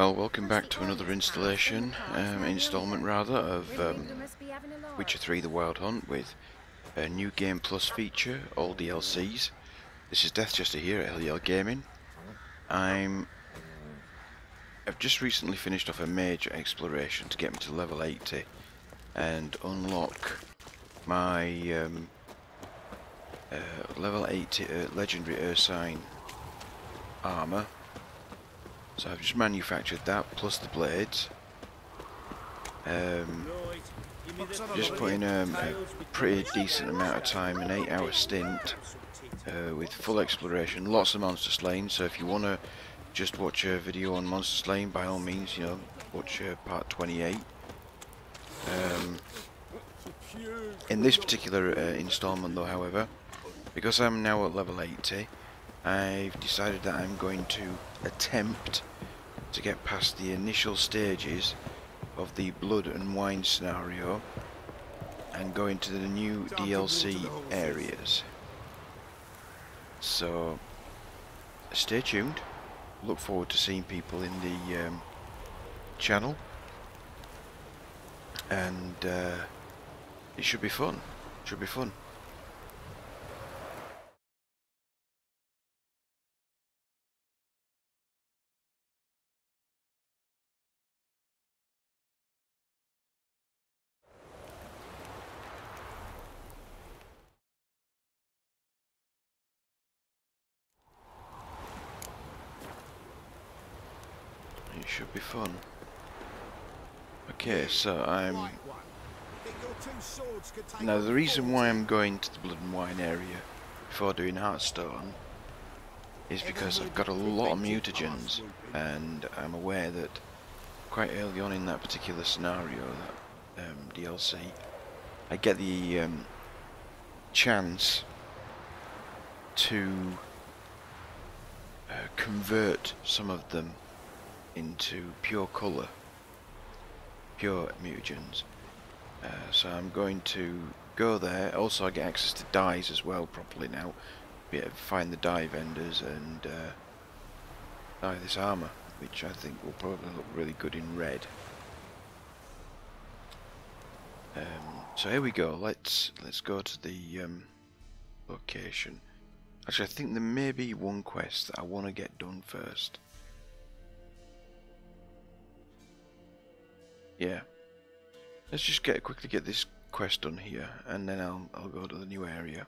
Well, welcome back to another installment rather, of Witcher 3 The Wild Hunt with a new Game Plus feature, all DLCs. This is Deathchester here at Hyel Yeh Gaming. I've just recently finished off a major exploration to get me to level 80 and unlock my level 80 legendary Ursine armour. So I've just manufactured that, plus the blades. Just put in a pretty decent amount of time, an 8-hour stint, with full exploration, lots of monster slaying. So if you want to just watch a video on monster slaying, by all means, you know, watch part 28. In this particular installment though, however, because I'm now at level 80, I've decided that I'm going to attempt to get past the initial stages of the blood and wine scenario and go into the new DLC areas. So stay tuned. Look forward to seeing people in the channel, and it should be fun. Should be fun. It should be fun. Okay, so now the reason why I'm going to the Blood and Wine area before doing Hearthstone is because I've got a lot of mutagens, and I'm aware that quite early on in that particular scenario, that DLC, I get the chance to convert some of them into pure colour, pure mutagens. So I'm going to go there. Also I get access to dyes as well properly now. Be able to find the dye vendors and dye this armour, which I think will probably look really good in red. So here we go. Let's go to the location. Actually, I think there may be one quest that I want to get done first. Yeah, let's just quickly get this quest done here, and then I'll go to the new area.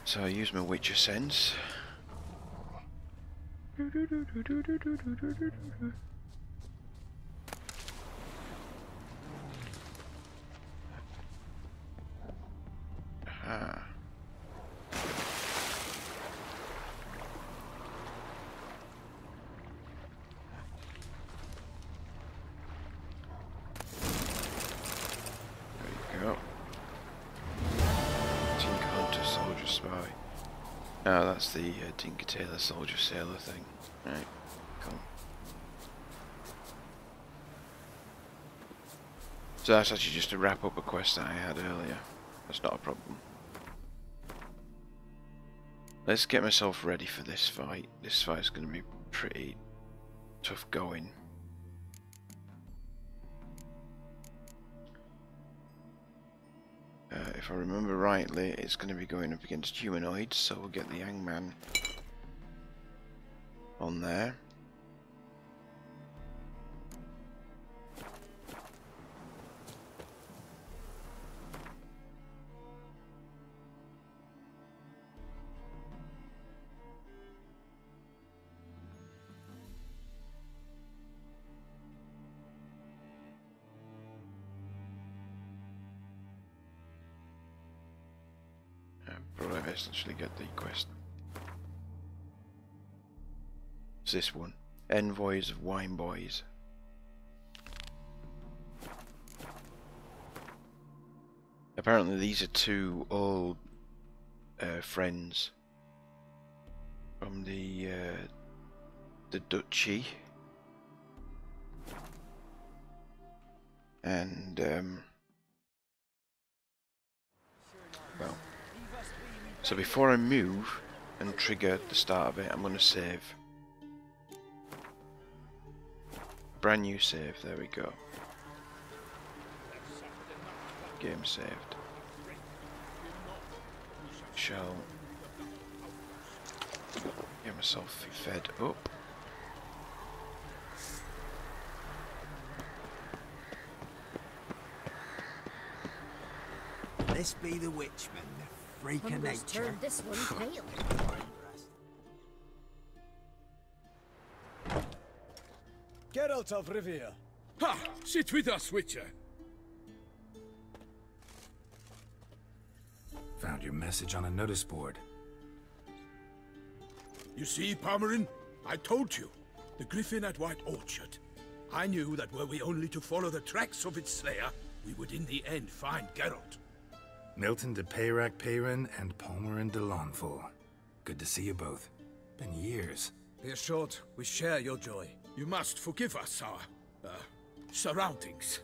So I use my Witcher sense. Ah. There you go. Tinker Hunter Soldier Spy. Oh, that's the Tinker Tailor Soldier Sailor thing. Right, cool. So that's actually just to wrap up a quest that I had earlier. That's not a problem. Let's get myself ready for this fight. This fight's going to be pretty tough going. If I remember rightly, it's going to be going up against humanoids, so we'll get the Hangman on there. Probably best actually get the quest. It's this one. Envoys of Wine Boys. Apparently these are two old friends from the the duchy. And, well, so before I move and trigger the start of it, I'm going to save. Brand new save, there we go. Game saved. Shall get myself fed up. This be the witchman, the freak of nature. Turned this one pale. Geralt of Rivia. Ha! Sit with us, Witcher. Found your message on a notice board. You see, Palmerin? I told you. The griffin at White Orchard. I knew that were we only to follow the tracks of its slayer, we would in the end find Geralt. Milton de Peyrac-Peyrin and Palmerin de Lawnful. Good to see you both. Been years. Be assured, we share your joy. You must forgive us our, surroundings.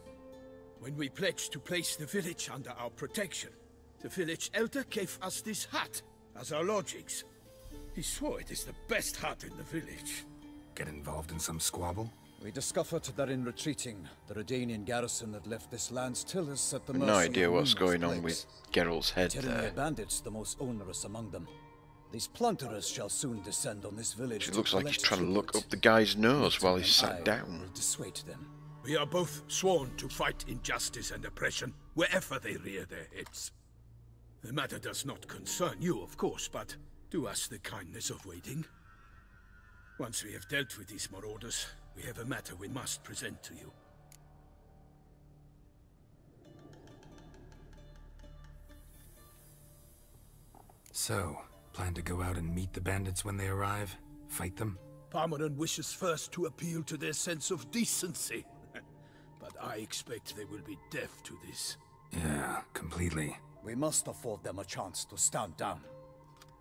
When we pledged to place the village under our protection, the village elder gave us this hut as our lodgings. He swore it is the best hut in the village. Get involved in some squabble? We discovered that in retreating, the Redanian garrison that left this land still is at the mercy No idea of what's numerous going on plagues. with Geralt's head Tyranny there. bandits, the most onerous among them. These plunderers shall soon descend on this village. It to looks like he's collect trying to look tribute. up the guy's nose while he's Milton sat and I down. will dissuade them. We are both sworn to fight injustice and oppression wherever they rear their heads. The matter does not concern you, of course, but do us the kindness of waiting. Once we have dealt with these marauders, we have a matter we must present to you. So, plan to go out and meet the bandits when they arrive? Fight them? Palmerin wishes first to appeal to their sense of decency. But I expect they will be deaf to this. Yeah, completely. We must afford them a chance to stand down.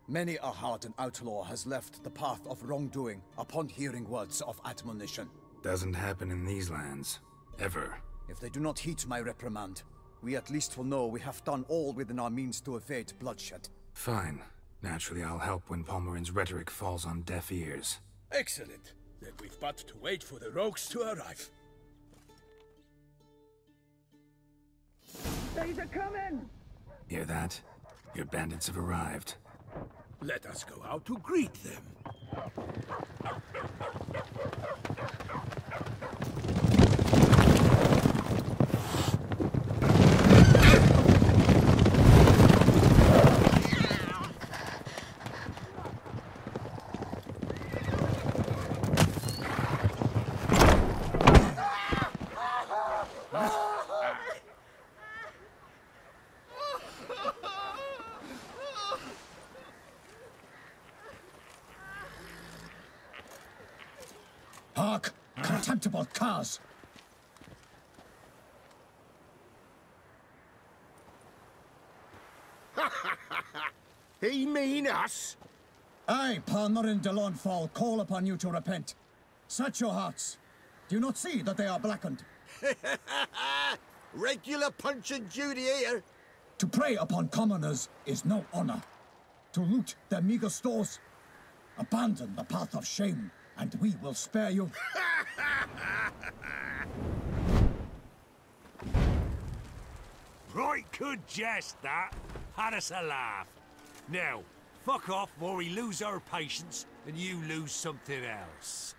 Many a hardened outlaw has left the path of wrongdoing upon hearing words of admonition. Doesn't happen in these lands. Ever. If they do not heed my reprimand, we at least will know we have done all within our means to evade bloodshed. Fine. Naturally, I'll help when Palmerin's rhetoric falls on deaf ears. Excellent. Then we've but to wait for the rogues to arrive. They're coming! Hear that? Your bandits have arrived. Let us go out to greet them. Hark! Contemptible curs! He mean us? I, Palmerin de Lawnfall, call upon you to repent. Set your hearts. Do you not see that they are blackened? Regular Punch and Judy here. To prey upon commoners is no honor. To loot their meager stores, abandon the path of shame, and we will spare you. Right good jest, that. Had us a laugh. Now, fuck off or we lose our patience and you lose something else.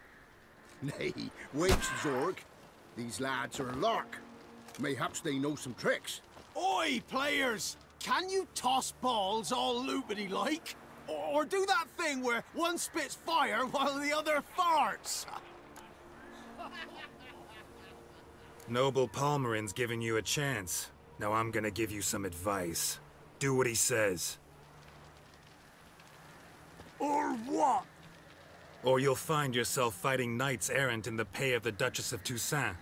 Nay, wait, Zorg. These lads are a lark. Mayhaps they know some tricks. Oi, players! Can you toss balls all loopity-like? Or do that thing where one spits fire while the other farts? Noble Palmerin's giving you a chance. Now I'm gonna give you some advice. Do what he says. Or what? Or you'll find yourself fighting knights errant in the pay of the Duchess of Toussaint.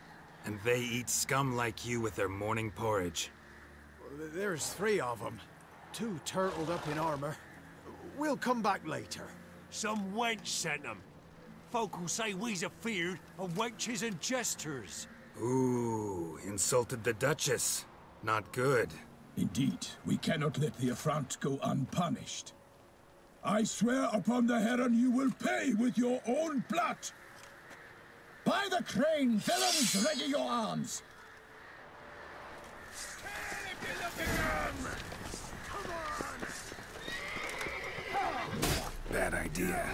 And they eat scum like you with their morning porridge. There's 3 of them. 2 turtled up in armor. We'll come back later. Some wench sent them. Folk will say we's afeard of wenches and jesters. Ooh, insulted the Duchess. Not good. Indeed, we cannot let the affront go unpunished. I swear upon the Heron you will pay with your own blood! By the crane, villains, ready your arms! Bad idea.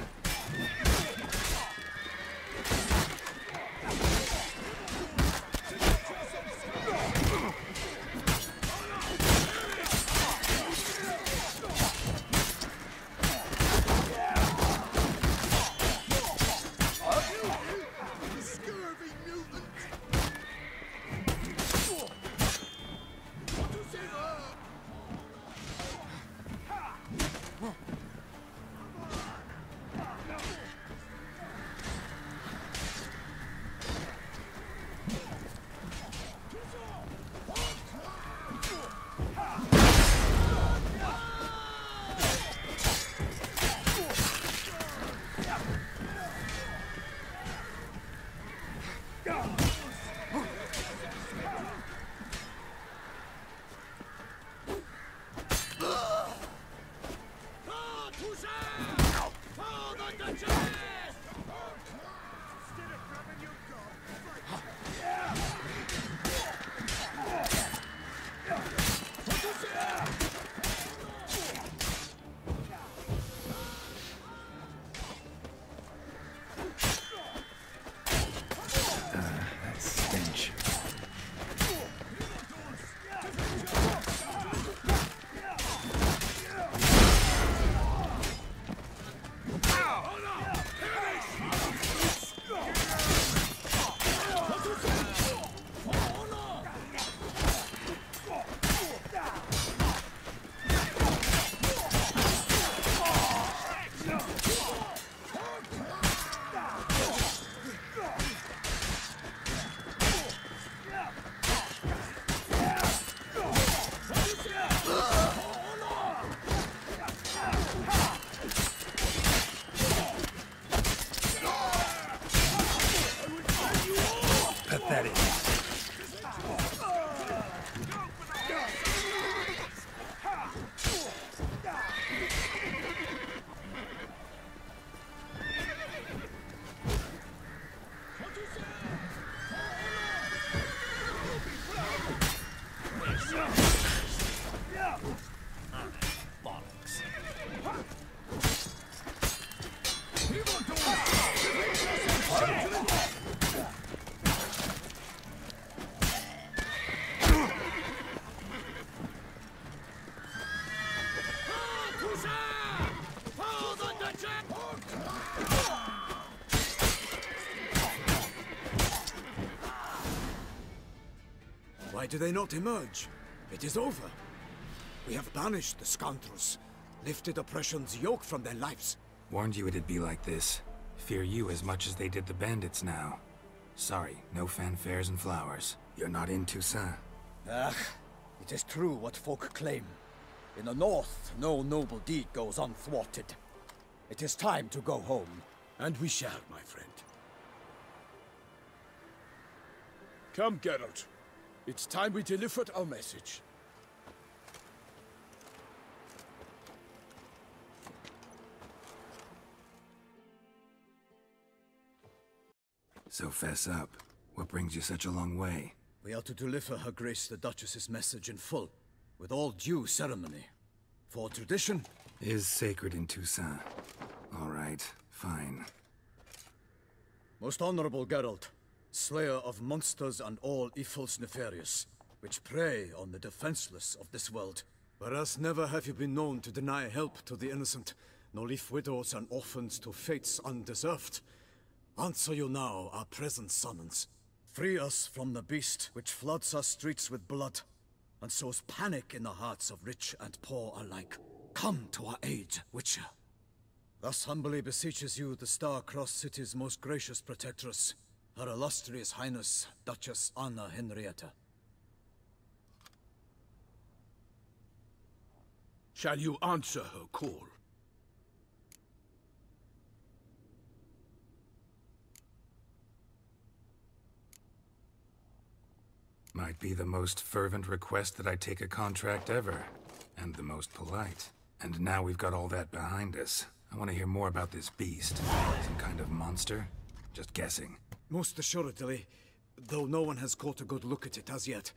Why do they not emerge? It is over. We have banished the scoundrels, lifted oppression's yoke from their lives. Warned you it'd be like this. Fear you as much as they did the bandits now. Sorry, no fanfares and flowers. You're not in Toussaint. Ah, it is true what folk claim. In the north, no noble deed goes unthwarted. It is time to go home. And we shall, my friend. Come, Geralt. It's time we delivered our message. So fess up. What brings you such a long way? We are to deliver Her Grace the Duchess's message in full, with all due ceremony. For tradition is sacred in Toussaint. All right, fine. Most honorable Geralt, slayer of monsters and all evils nefarious, which prey on the defenseless of this world. Whereas never have you been known to deny help to the innocent, nor leave widows and orphans to fates undeserved. Answer you now our present summons. Free us from the beast which floods our streets with blood, and sows panic in the hearts of rich and poor alike. Come to our aid, Witcher. Thus humbly beseeches you the Star-Crossed City's most gracious protectress, Her Illustrious Highness, Duchess Anna Henrietta. Shall you answer her call? Might be the most fervent request that I take a contract ever. And the most polite. And now we've got all that behind us. I want to hear more about this beast. Some kind of monster? Just guessing. Most assuredly, though no one has caught a good look at it as yet.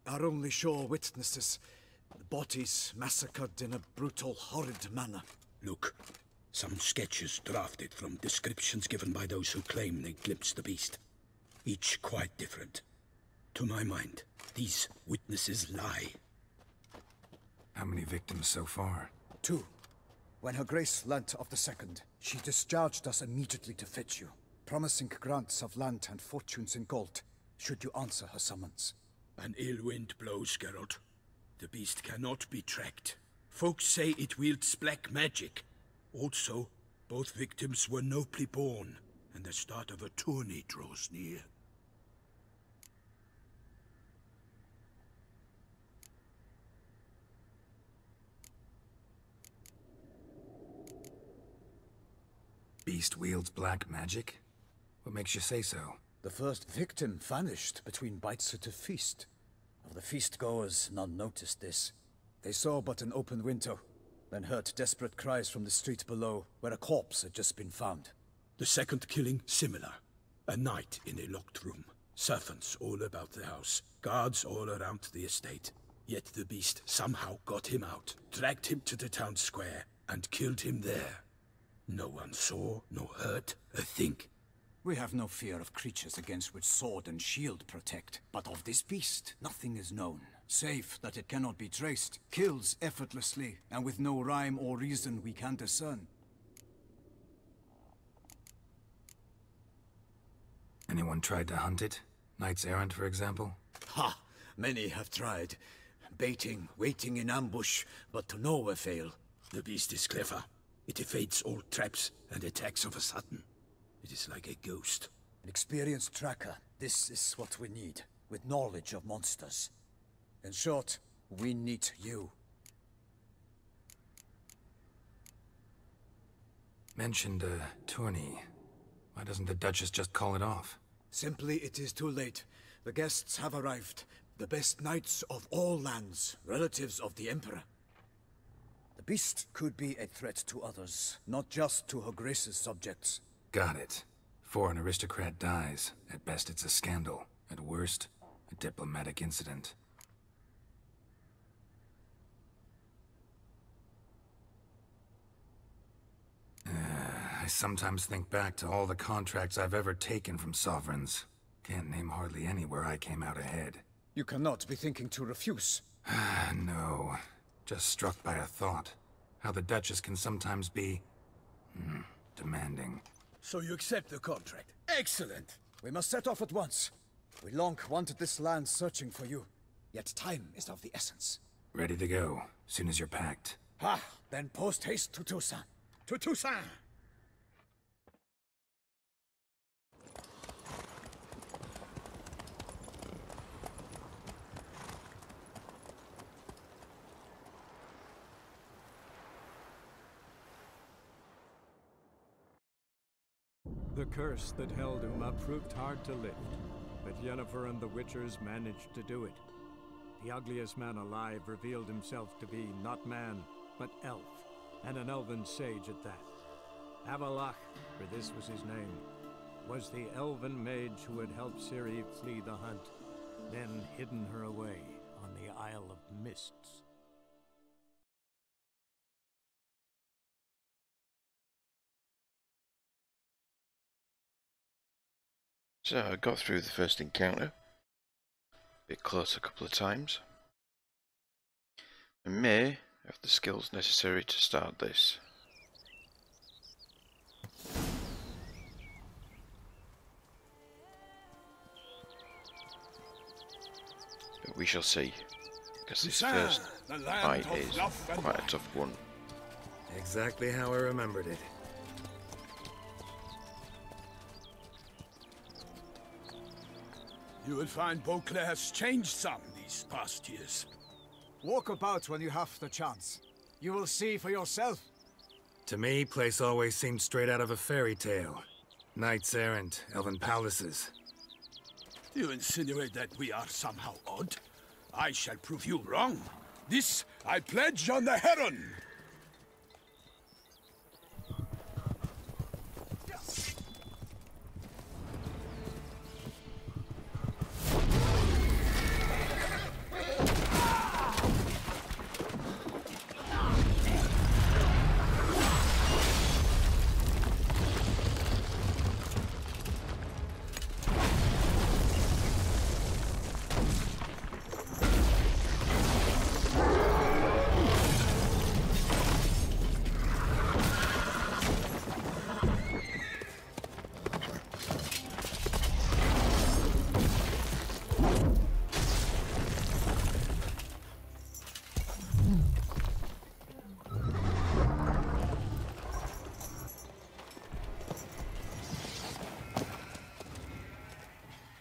Our only sure witnesses. Bodies massacred in a brutal, horrid manner. Look, some sketches drafted from descriptions given by those who claim they glimpsed the beast. Each quite different. To my mind, these witnesses lie. How many victims so far? 2. When Her Grace learnt of the second, she discharged us immediately to fetch you, promising grants of land and fortunes in gold, should you answer her summons. An ill wind blows, Geralt. The beast cannot be tracked. Folks say it wields black magic. Also, both victims were nobly born, and the start of a tourney draws near. Beast wields black magic? What makes you say so? The first victim vanished between bites at a feast. Of the feast-goers, none noticed this. They saw but an open window, then heard desperate cries from the street below, where a corpse had just been found. The second killing, similar. A night in a locked room. Servants all about the house. Guards all around the estate. Yet the beast somehow got him out, dragged him to the town square, and killed him there. No one saw, nor heard a thing. We have no fear of creatures against which sword and shield protect. But of this beast, nothing is known. Save that it cannot be traced, kills effortlessly, and with no rhyme or reason we can discern. Anyone tried to hunt it? Knights errant, for example? Ha! Many have tried. Baiting, waiting in ambush, but to no avail. The beast is clever. It evades all traps and attacks of a sudden. It is like a ghost. An experienced tracker. This is what we need, with knowledge of monsters. In short, we need you. Mentioned a tourney. Why doesn't the Duchess just call it off? Simply, it is too late. The guests have arrived. The best knights of all lands, relatives of the Emperor. The beast could be a threat to others, not just to Her Grace's subjects. Got it. Before an aristocrat dies, at best it's a scandal. At worst, a diplomatic incident. I sometimes think back to all the contracts I've ever taken from sovereigns. Can't name hardly any where I came out ahead. You cannot be thinking to refuse. No. Just struck by a thought. How the Duchess can sometimes be... demanding. So you accept the contract. Excellent! We must set off at once. We long wanted this land searching for you. Yet time is of the essence. Ready to go, soon as you're packed. Ha! Then post-haste to Toussaint. To Toussaint! The curse that held Uma proved hard to lift, but Yennefer and the Witchers managed to do it. The ugliest man alive revealed himself to be not man, but elf, and an elven sage at that. Avalach, for this was his name, was the elven mage who had helped Ciri flee the hunt, then hidden her away on the Isle of Mists. So I got through the first encounter, a bit close a couple of times, and may have the skills necessary to start this. But we shall see, because this first fight is quite a tough one. Exactly how I remembered it. You will find Beauclair has changed some these past years. Walk about when you have the chance. You will see for yourself. To me, place always seemed straight out of a fairy tale. Knights errant, elven palaces. You insinuate that we are somehow odd? I shall prove you wrong. This I pledge on the Heron!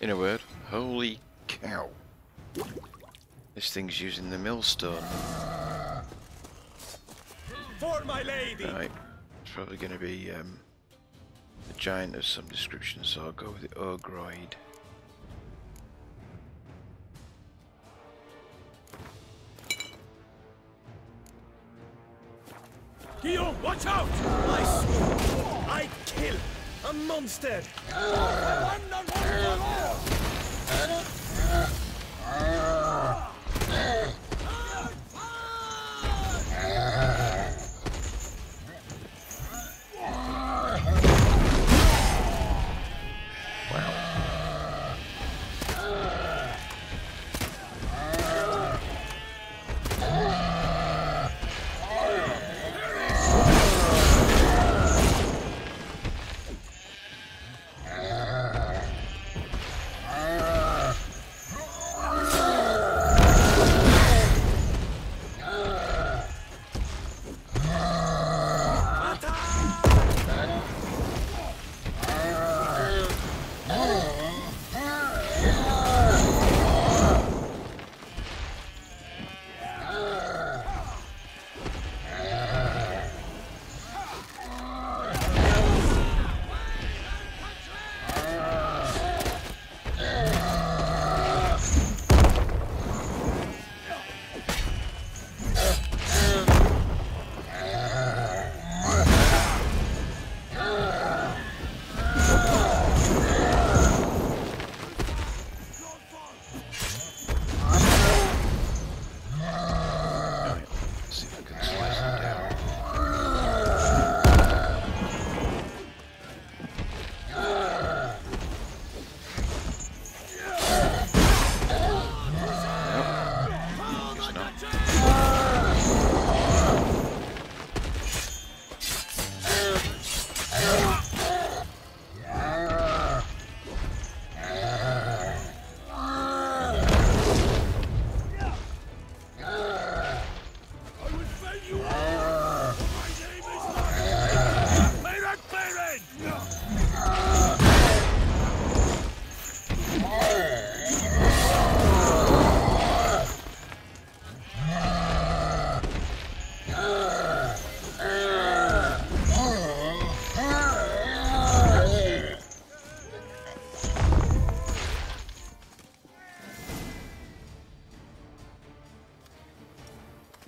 In a word, holy cow. This thing's using the millstone. For my lady! Right, it's probably going to be a giant of some description, so I'll go with the Ogroid. Guillaume, watch out! I swear, I kill a monster!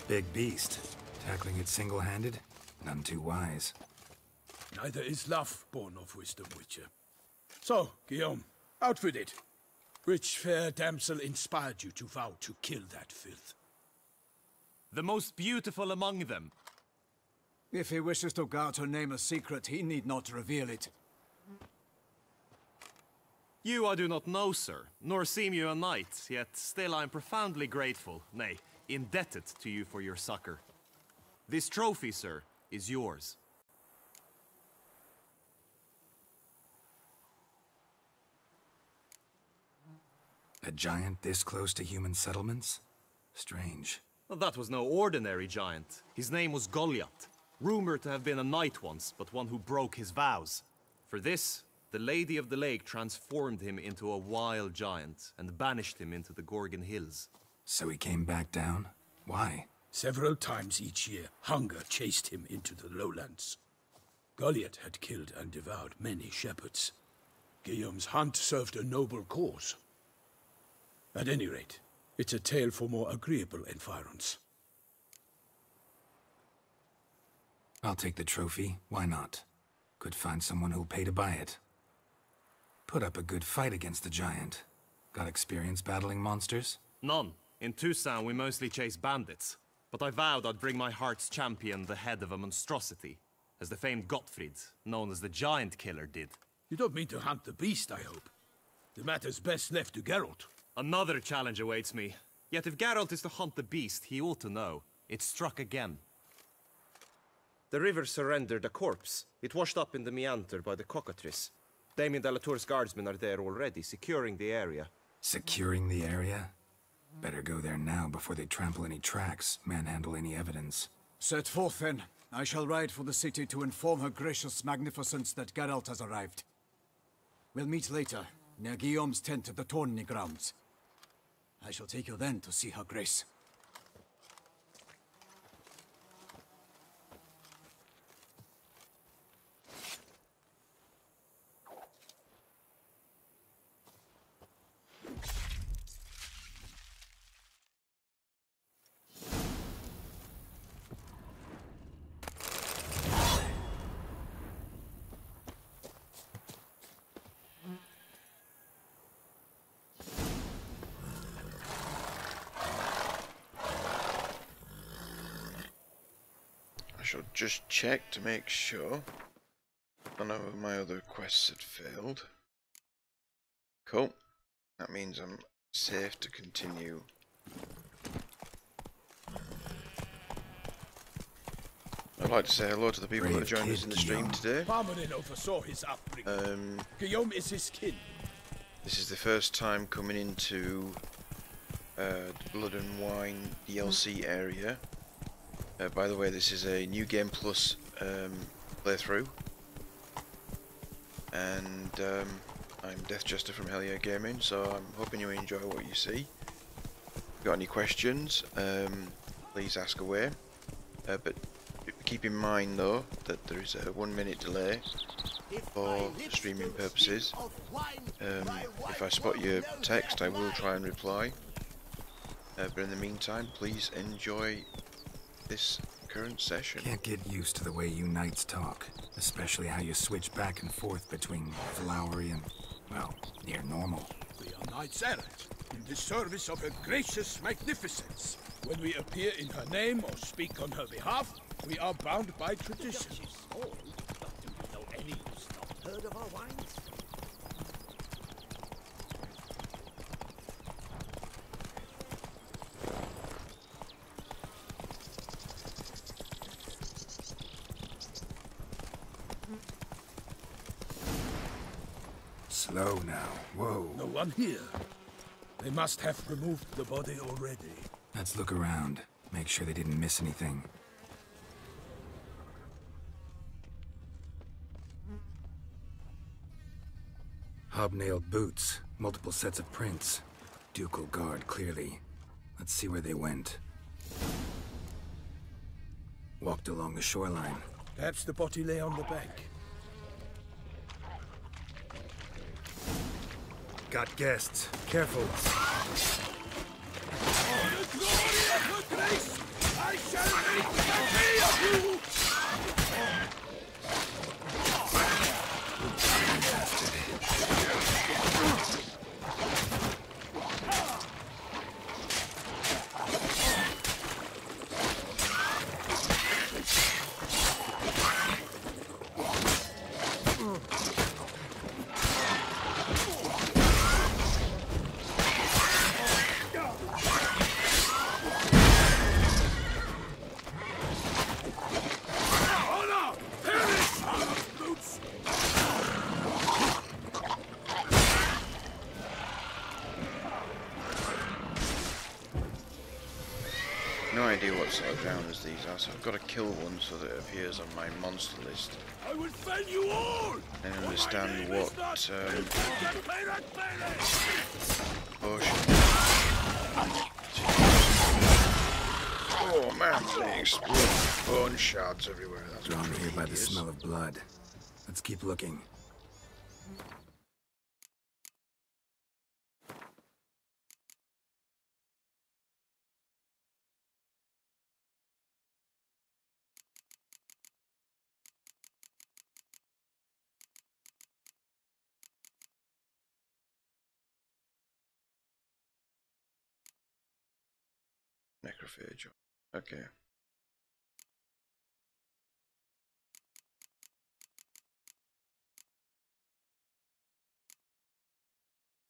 Big beast. Tackling it single-handed? None too wise. Neither is love born of wisdom, Witcher. So, Guillaume, out with it. Which fair damsel inspired you to vow to kill that filth? The most beautiful among them. If he wishes to guard her name a secret, he need not reveal it. You I do not know, sir, nor seem you a knight, yet still I am profoundly grateful, nay, indebted to you for your succor. This trophy, sir, is yours. A giant this close to human settlements? Strange. Well, that was no ordinary giant. His name was Goliath, rumored to have been a knight once, but one who broke his vows. For this, the Lady of the Lake transformed him into a wild giant and banished him into the Gorgon Hills. So he came back down? Why? Several times each year, hunger chased him into the lowlands. Goliath had killed and devoured many shepherds. Guillaume's hunt served a noble cause. At any rate, it's a tale for more agreeable environs. I'll take the trophy. Why not? Could find someone who'll pay to buy it. Put up a good fight against the giant. Got experience battling monsters? None. In Tucson, we mostly chase bandits. But I vowed I'd bring my heart's champion the head of a monstrosity, as the famed Gottfried, known as the Giant Killer, did. You don't mean to hunt the beast, I hope. The matter's best left to Geralt. Another challenge awaits me. Yet if Geralt is to hunt the beast, he ought to know. It struck again. The river surrendered a corpse. It washed up in the meander by the cockatrice. Damien de la Tour's guardsmen are there already, securing the area. Securing the area? Better go there now before they trample any tracks, manhandle any evidence. Set forth, then. I shall ride for the city to inform her gracious magnificence that Geralt has arrived. We'll meet later, near Guillaume's tent at the Tourney grounds. I shall take you then to see her grace. I shall just check to make sure none of my other quests had failed. Cool. That means I'm safe to continue. I'd like to say hello to the people that joined us in the stream today. Parmanin oversaw his upbringing. Guillaume is his kin. This is the first time coming into the Blood and Wine DLC area. By the way, this is a New Game Plus playthrough, and I'm Death Jester from Hyel Yeh Gaming, so I'm hoping you enjoy what you see. If you've got any questions, please ask away, but keep in mind though that there is a 1 minute delay for streaming purposes. If I spot your text, I will try and reply, but in the meantime, please enjoy this current session. Can't get used to the way you knights talk, especially how you switch back and forth between flowery and, well, near normal. We are knights errant, in the service of her gracious magnificence. When we appear in her name or speak on her behalf, we are bound by tradition. Heard of our wines? Slow now. Whoa. No one here. They must have removed the body already. Let's look around. Make sure they didn't miss anything. Hobnailed boots. Multiple sets of prints. Ducal guard, clearly. Let's see where they went. Walked along the shoreline. Perhaps the body lay on the bank. Got guests. Careful. The glory of her grace! I shall make plenty of you! No idea what sort of drowners these are, so I've got to kill one so that it appears on my monster list. I will fell you all! And understand what potion. Oh man, they explode bone shards everywhere. That's Drawn here by the hideous. smell of blood. Let's keep looking. Necrophage. Okay.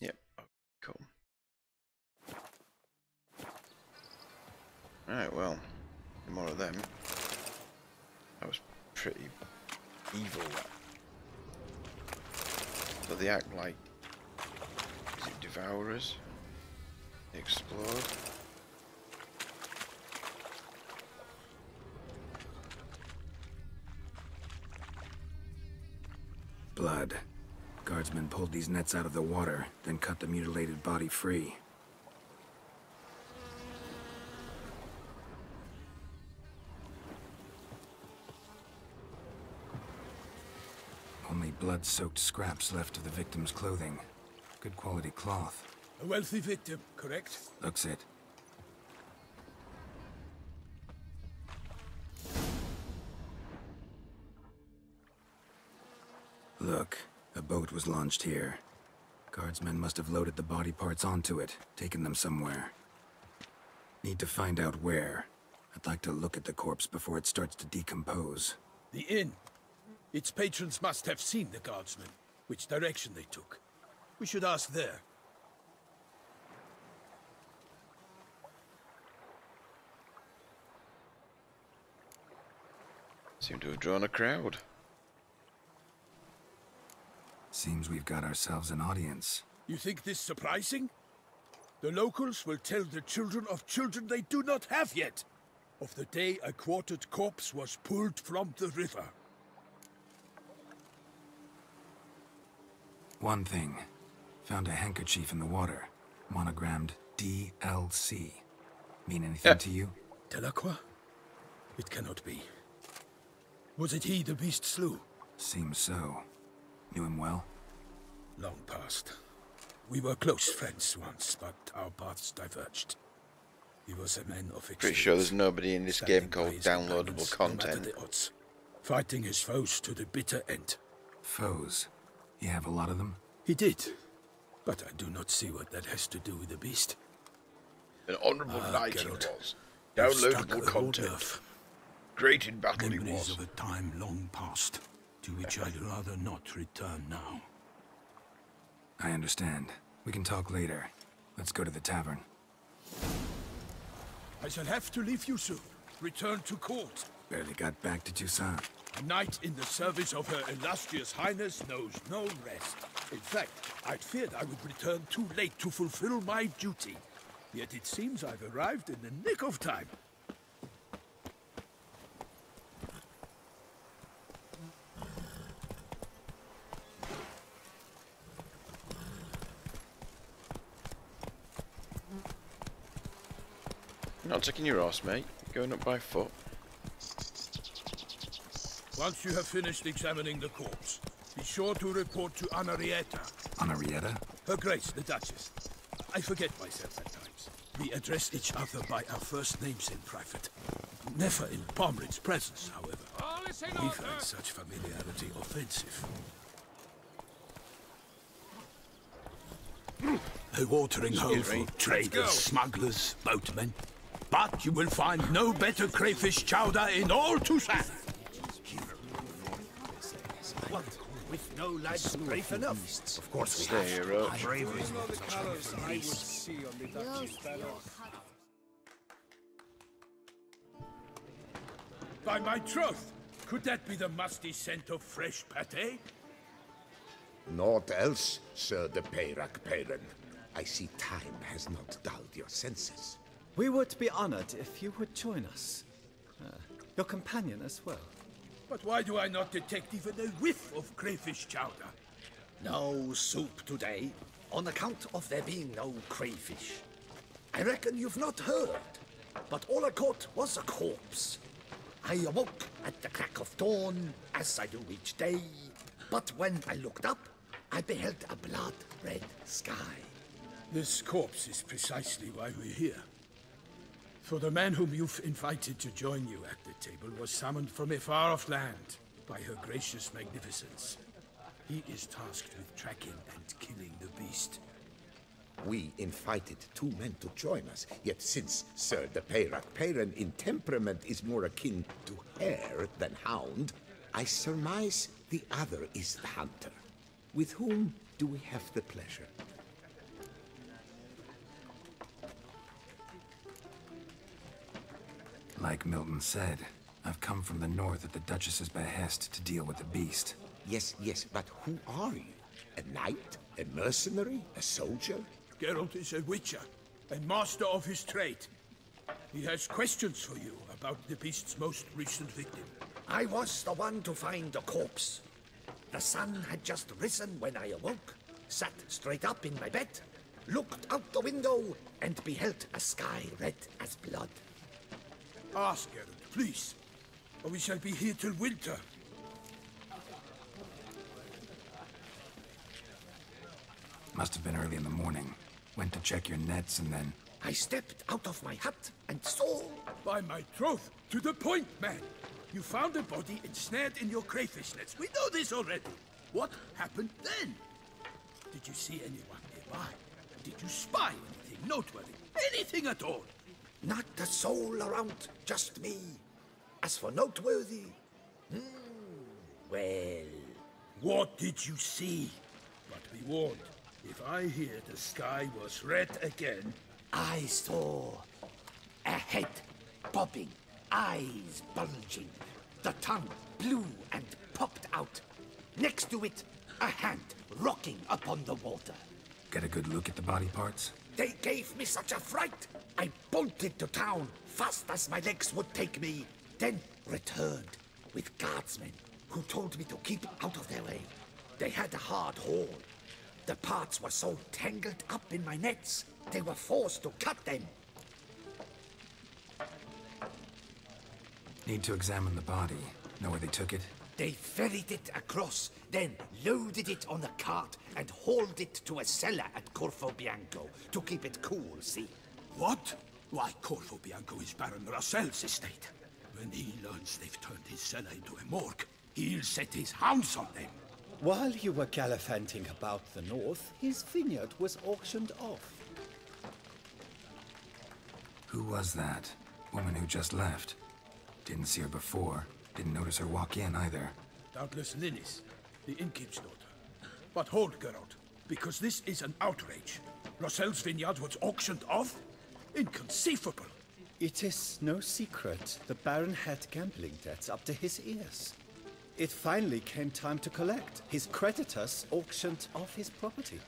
Yep. Cool. Alright, well, more of them. That was pretty evil, that. So they act like, is it devourers? They explode. Blood. Guardsmen pulled these nets out of the water, then cut the mutilated body free. Only blood-soaked scraps left of the victim's clothing. Good quality cloth. A wealthy victim, correct? Looks it. Look, a boat was launched here. Guardsmen must have loaded the body parts onto it, taken them somewhere. Need to find out where. I'd like to look at the corpse before it starts to decompose. The inn. Its patrons must have seen the guardsmen, which direction they took. We should ask there. Seem to have drawn a crowd. Seems we've got ourselves an audience. You think this surprising? The locals will tell the children of children they do not have yet, of the day a quartered corpse was pulled from the river. One thing. Found a handkerchief in the water. Monogrammed DLC. Mean anything to you? Delacroix? It cannot be. Was it he the beast slew? Seems so. Knew him well? Long past. We were close friends once, but our paths diverged. He was a man of experience. Pretty sure there's nobody in this game called downloadable No matter content. the odds. Fighting his foes to the bitter end. Foes? You have a lot of them? He did. But I do not see what that has to do with the beast. An honourable knight he Geralt, was. you've struck Downloadable a content. nerve. Great in battle he Memories was. of a time long past, to which I'd rather not return now. I understand. We can talk later. Let's go to the tavern. I shall have to leave you soon. Return to court. Barely got back to Toussaint. A knight in the service of Her Illustrious Highness knows no rest. In fact, I'd feared I would return too late to fulfill my duty. Yet it seems I've arrived in the nick of time. Not taking your horse, mate. Going up by foot. Once you have finished examining the corpse, be sure to report to Anarietta. Anarietta? Her Grace, the Duchess. I forget myself at times. We address each other by our first names in private. Never in Pomrin's presence, however. We find such familiarity offensive. A watering hole for traders, smugglers, boatmen. But you will find no better crayfish chowder in all Toussaint. What? With no lads brave enough? Of course we Stay here, up. bravery. By my troth, could that be the musty scent of fresh pâté? Naught else, Sir de Peyrac Peyran. I see time has not dulled your senses. We would be honored if you would join us. Your companion as well. But why do I not detect even a whiff of crayfish chowder? No soup today, on account of there being no crayfish. I reckon you've not heard, but all I caught was a corpse. I awoke at the crack of dawn, as I do each day, but when I looked up, I beheld a blood-red sky. This corpse is precisely why we're here. For the man whom you've invited to join you at the table was summoned from a far-off land by her gracious magnificence. He is tasked with tracking and killing the beast. We invited 2 men to join us, yet since Sir de Peyrac-Peyran in temperament is more akin to hare than hound, I surmise the other is the hunter. With whom do we have the pleasure? Like Milton said, I've come from the north at the Duchess's behest to deal with the beast. Yes, but who are you? A knight? A mercenary? A soldier? Geralt is a witcher, and master of his trade. He has questions for you about the beast's most recent victim. I was the one to find the corpse. The sun had just risen when I awoke, sat straight up in my bed, looked out the window, and beheld a sky red as blood. Ask Geralt, please, or we shall be here till winter. Must have been early in the morning. Went to check your nets and then... I stepped out of my hut and saw... By my troth, to the point, man. You found a body ensnared in your crayfish nets. We know this already. What happened then? Did you see anyone nearby? Did you spy anything noteworthy? Anything at all? Not a soul around, just me. As for noteworthy... well... What did you see? But be warned, if I hear the sky was red again... I saw a head bobbing, eyes bulging, the tongue blue and popped out. Next to it, a hand rocking upon the water. Get a good look at the body parts? They gave me such a fright. I bolted to town, fast as my legs would take me, then returned with guardsmen who told me to keep out of their way. They had a hard haul. The parts were so tangled up in my nets, they were forced to cut them. Need to examine the body. Know where they took it? They ferried it across, then loaded it on a cart and hauled it to a cellar at Corvo Bianco to keep it cool, see? What? Why, Corvo Bianco is Baron Rossel's estate. When he learns they've turned his cellar into a morgue, he'll set his hounds on them. While you were gallivanting about the north, his vineyard was auctioned off. Who was that? Woman who just left. Didn't see her before. Didn't notice her walk in either. Doubtless Lilith, the innkeep's daughter. But hold, Geralt, because this is an outrage. Rossel's vineyard was auctioned off? Inconceivable. It is no secret the Baron had gambling debts up to his ears. It finally came time to collect. His creditors auctioned off his property.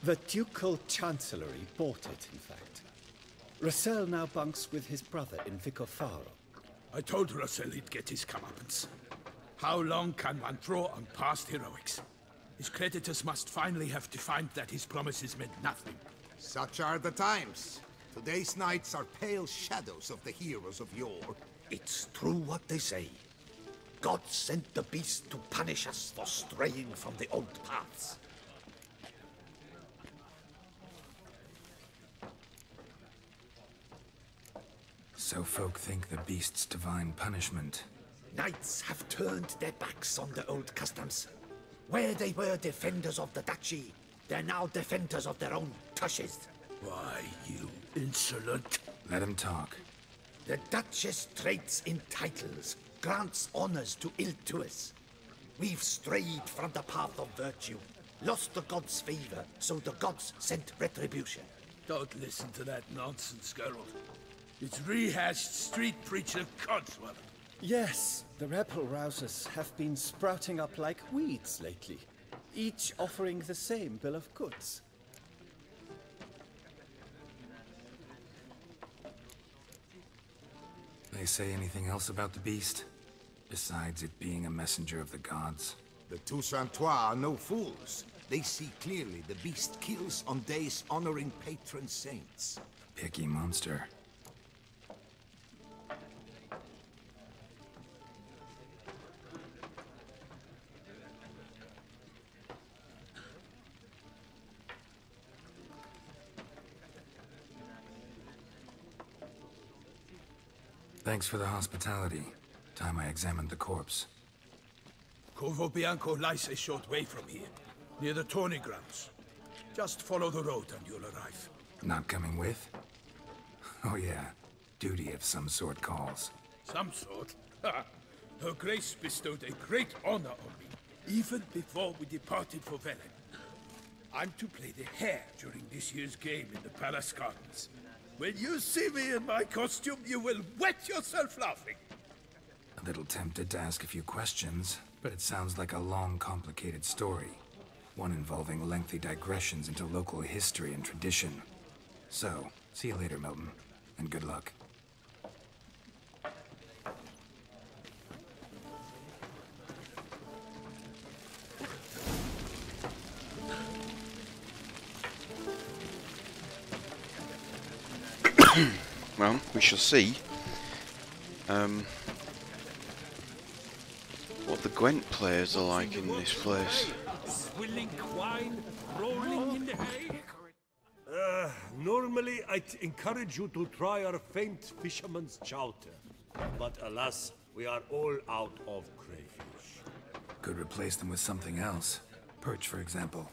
The Ducal Chancellery bought it, in fact. Rossel now bunks with his brother in Vicofaro. I told Rossel he'd get his comeuppance. How long can one draw on past heroics? His creditors must finally have to find that his promises meant nothing. Such are the times. Today's knights are pale shadows of the heroes of yore. It's true what they say. God sent the beast to punish us for straying from the old paths. So folk think the beast's divine punishment. Knights have turned their backs on the old customs. Where they were defenders of the duchy, they're now defenders of their own tushes. Why, you insolent... Let him talk. The Duchess trades in titles, grants honors to ill-doers. We've strayed from the path of virtue, lost the gods' favor, so the gods sent retribution. Don't listen to that nonsense, Geralt. It's rehashed street preacher codswallop. Yes, the rebel rousers have been sprouting up like weeds lately, each offering the same bill of goods. They say anything else about the beast? Besides it being a messenger of the gods? The Toussaintois are no fools. They see clearly the beast kills on days honoring patron saints. Picky monster. Thanks for the hospitality. Time I examined the corpse. Corvo Bianco lies a short way from here, near the tourney grounds. Just follow the road and you'll arrive. Not coming with? Oh yeah, duty of some sort calls. Some sort? Ha! Her Grace bestowed a great honor on me, even before we departed for Velen. I'm to play the hare during this year's game in the Palace Gardens. When you see me in my costume, you will wet yourself laughing. A little tempted to ask a few questions, but it sounds like a long, complicated story. One involving lengthy digressions into local history and tradition. So, see you later, Milton, and good luck. Well, we shall see what the Gwent players are like in this place. Swilling wine, rolling in the hay. Normally I'd encourage you to try our famed fisherman's chowder. But alas, we are all out of crayfish. Could replace them with something else. Perch, for example.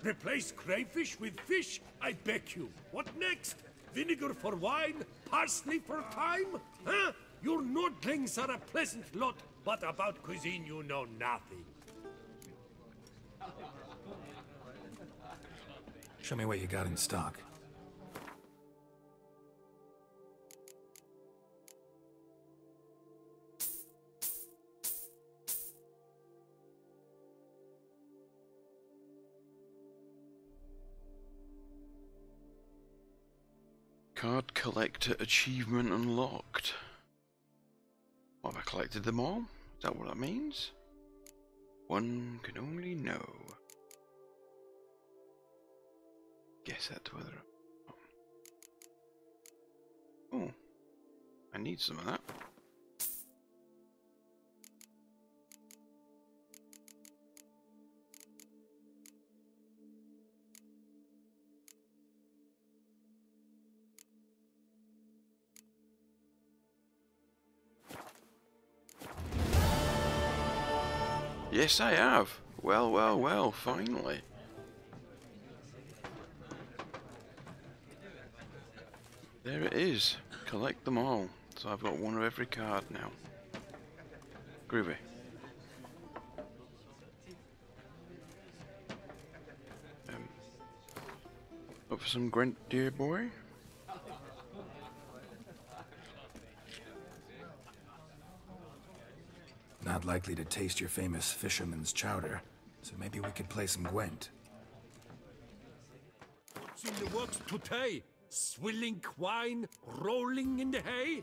Replace crayfish with fish? I beg you. What next? Vinegar for wine? Parsley for thyme? Huh? Your Nordlings are a pleasant lot, but about cuisine you know nothing. Show me what you got in stock. Card collector achievement unlocked. What, have I collected them all? Is that what that means? One can only know. Guess that's whether. Oh, I need some of that. Yes, I have. Well, well, well, finally. There it is. Collect them all. So I've got one of every card now. Groovy. Up for some Gwent, dear boy? Not likely to taste your famous fisherman's chowder, so maybe we could play some Gwent. What's in the works today? Swilling wine, rolling in the hay?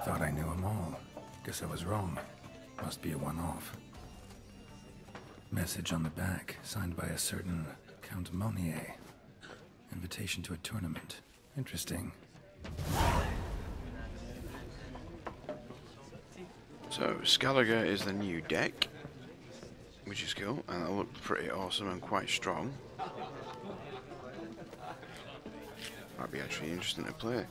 Thought I knew them all. Guess I was wrong. Must be a one-off. Message on the back, signed by a certain Count Monnier. Invitation to a tournament. Interesting. So, Scaliger is the new deck, which is cool, and it'll look pretty awesome and quite strong. Might be actually interesting to play.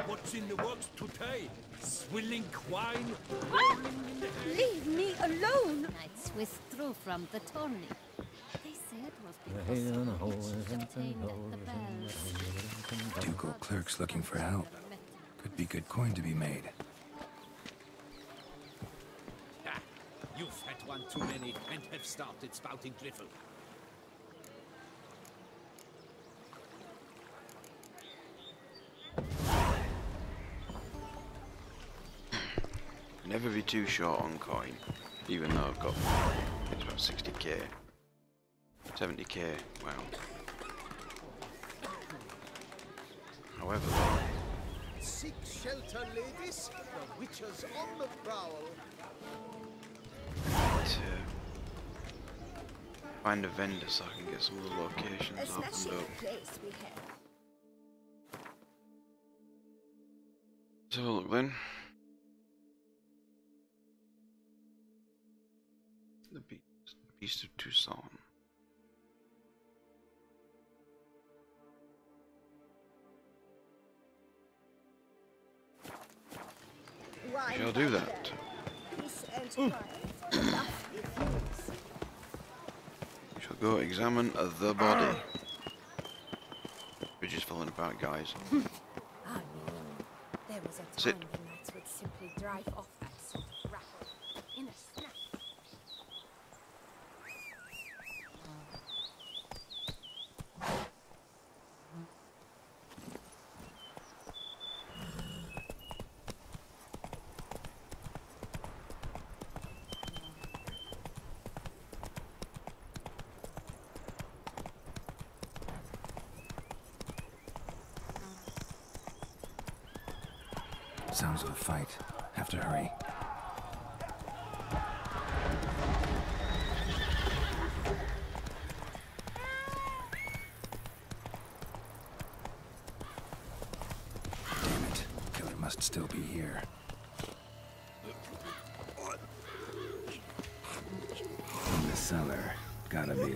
What's in the works today? Swilling wine? Leave me alone! Knights withdrew from the tourney. They say it was because of the witches obtained the bells. Ducal clerks looking for help. Could be good coin to be made. Ah, you've had one too many and have started spouting drivel. Never be too short on coin, even though I've got, it's about 60k. 70k, wow. However, Seek shelter, ladies. The witches on the prowl. to find a vendor so I can get some of the locations opened up. Let's have a look then. The Beast of Tucson. We shall do that. We shall go examine the body. Bridge is falling apart, guys. There was a Sit. time when knights would simply drive off that sort of rabble in a snap. Sounds of a fight. Have to hurry. Damn it. Killer must still be here. In the cellar. Gotta be.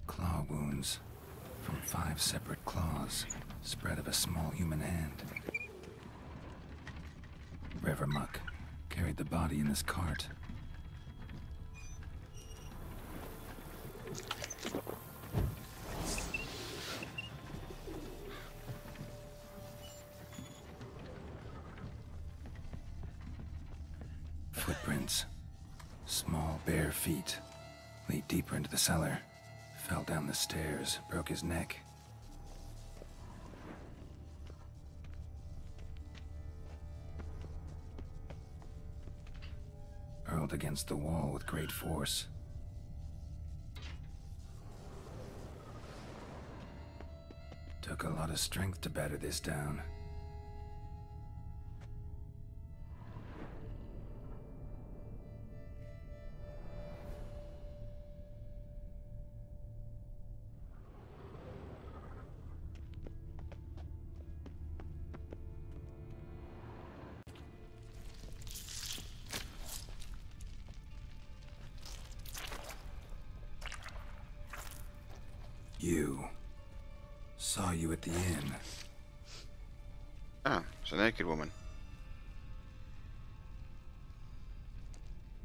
Claw wounds. From 5 separate claws. Spread of a small human hand. River muck. Carried the body in this cart. Footprints. Small, bare feet. Lead deeper into the cellar. Fell down the stairs, broke his neck. Hurled against the wall with great force. Took a lot of strength to batter this down. You. Saw you at the inn. Ah, it's a naked woman.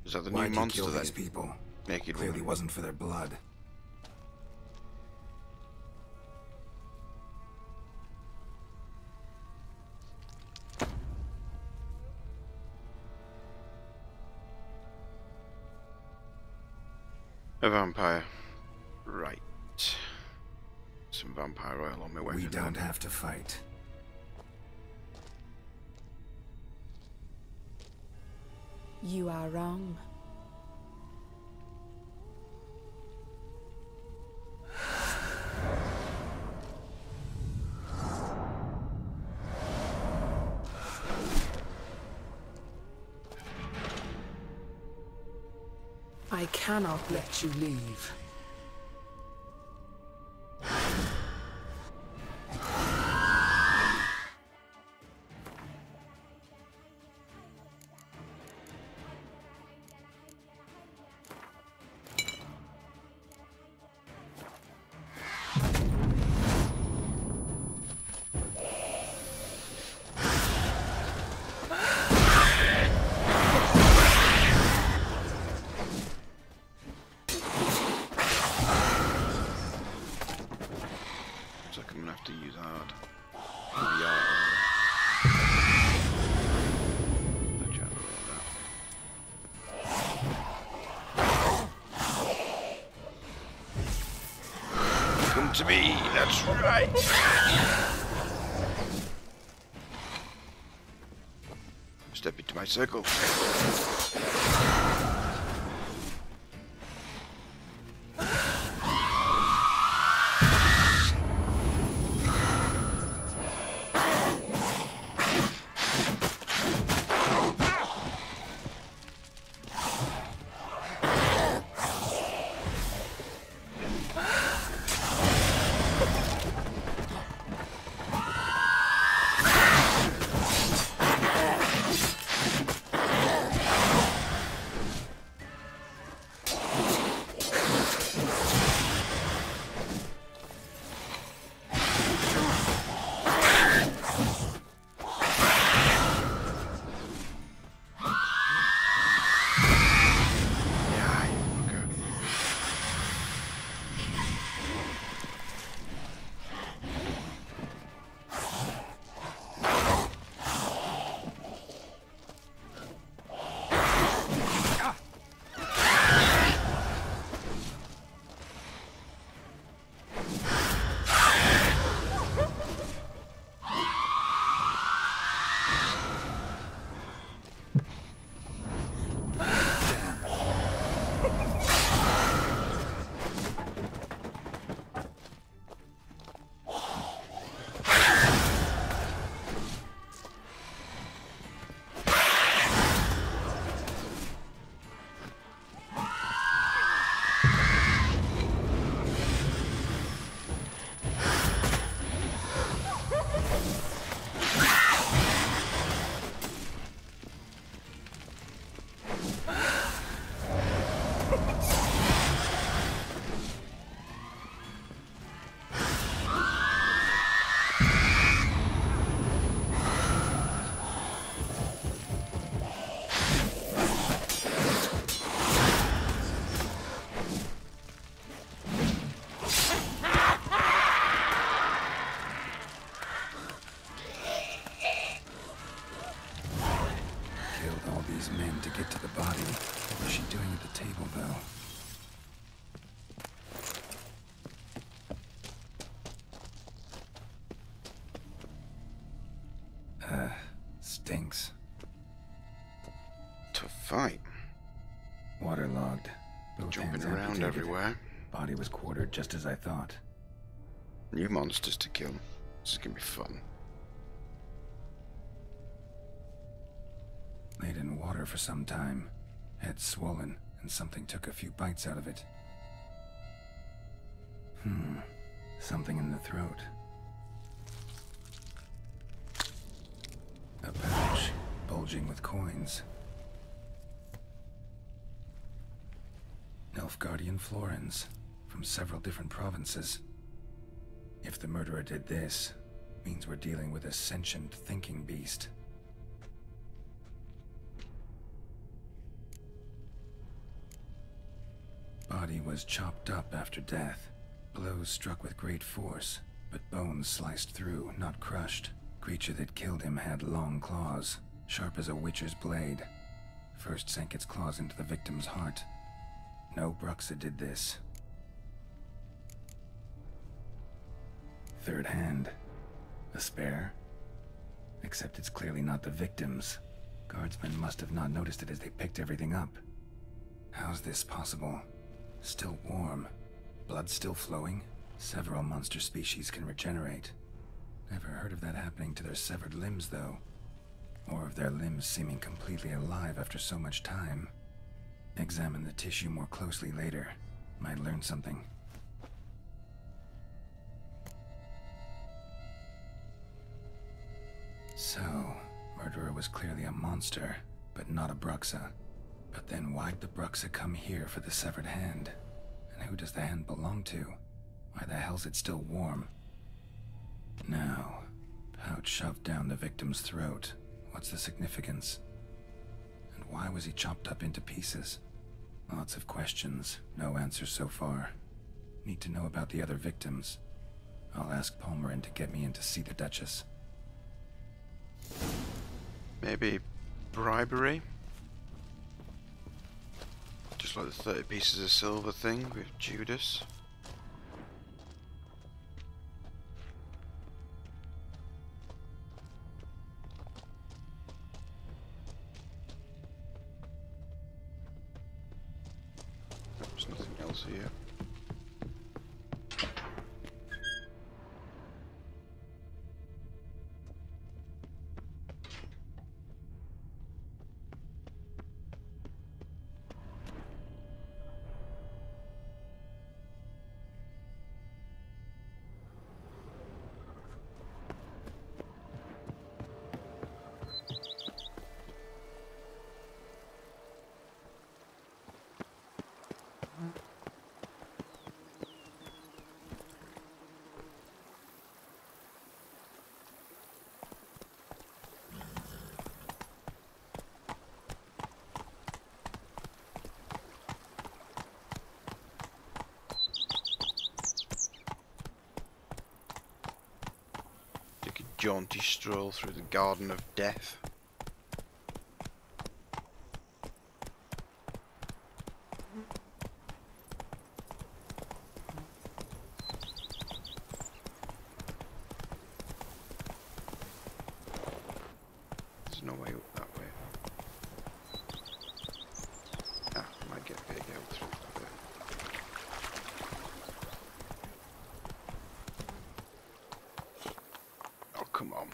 Is that the new Why'd you monster kill then? these people? Naked Clearly woman. wasn't for their blood. A vampire. Right. Some vampire oil on my weapon. We don't have to fight. You are wrong. I cannot let you leave. To me, that's right. Step into my circle. Men to get to the body. What was she doing at the table, though? Stinks. Tough fight. Waterlogged. Both Jumping hands around amputated. everywhere. Body was quartered just as I thought. New monsters to kill. This is gonna be fun. Laid in water for some time. Head swollen, and something took a few bites out of it. Something in the throat. A pouch, bulging with coins. Nilfgaardian florins, from several different provinces. If the murderer did this, means we're dealing with a sentient thinking beast. Body was chopped up after death. Blows struck with great force, but bones sliced through, not crushed. Creature that killed him had long claws, sharp as a witcher's blade. First sank its claws into the victim's heart. No Bruxa did this. Third hand. A spare? Except it's clearly not the victim's. Guardsmen must have not noticed it as they picked everything up. How's this possible? Still warm. Blood still flowing? Several monster species can regenerate. Never heard of that happening to their severed limbs, though. Or of their limbs seeming completely alive after so much time. Examine the tissue more closely later. Might learn something. So, murderer was clearly a monster, but not a Bruxa. But then why'd the Bruxa come here for the severed hand? And who does the hand belong to? Why the hell's it still warm? Now, pouch shoved down the victim's throat. What's the significance? And why was he chopped up into pieces? Lots of questions, no answers so far. Need to know about the other victims. I'll ask Palmerin to get me in to see the Duchess. Maybe bribery? Just like the 30 pieces of silver thing with Judas. There's nothing else here. Jaunty stroll through the Garden of Death. There's no way up that way. Ah, I might get a big out through that way. Come on.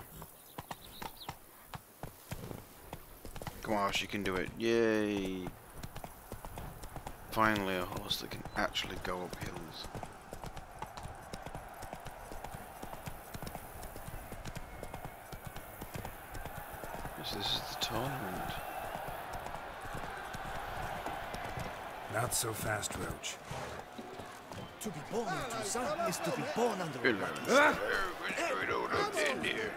Come on, she can do it. Yay! Finally a horse that can actually go up hills. So this is the tournament. Not so fast, Roach. To be born into sun is to be born under a What's going on up in here?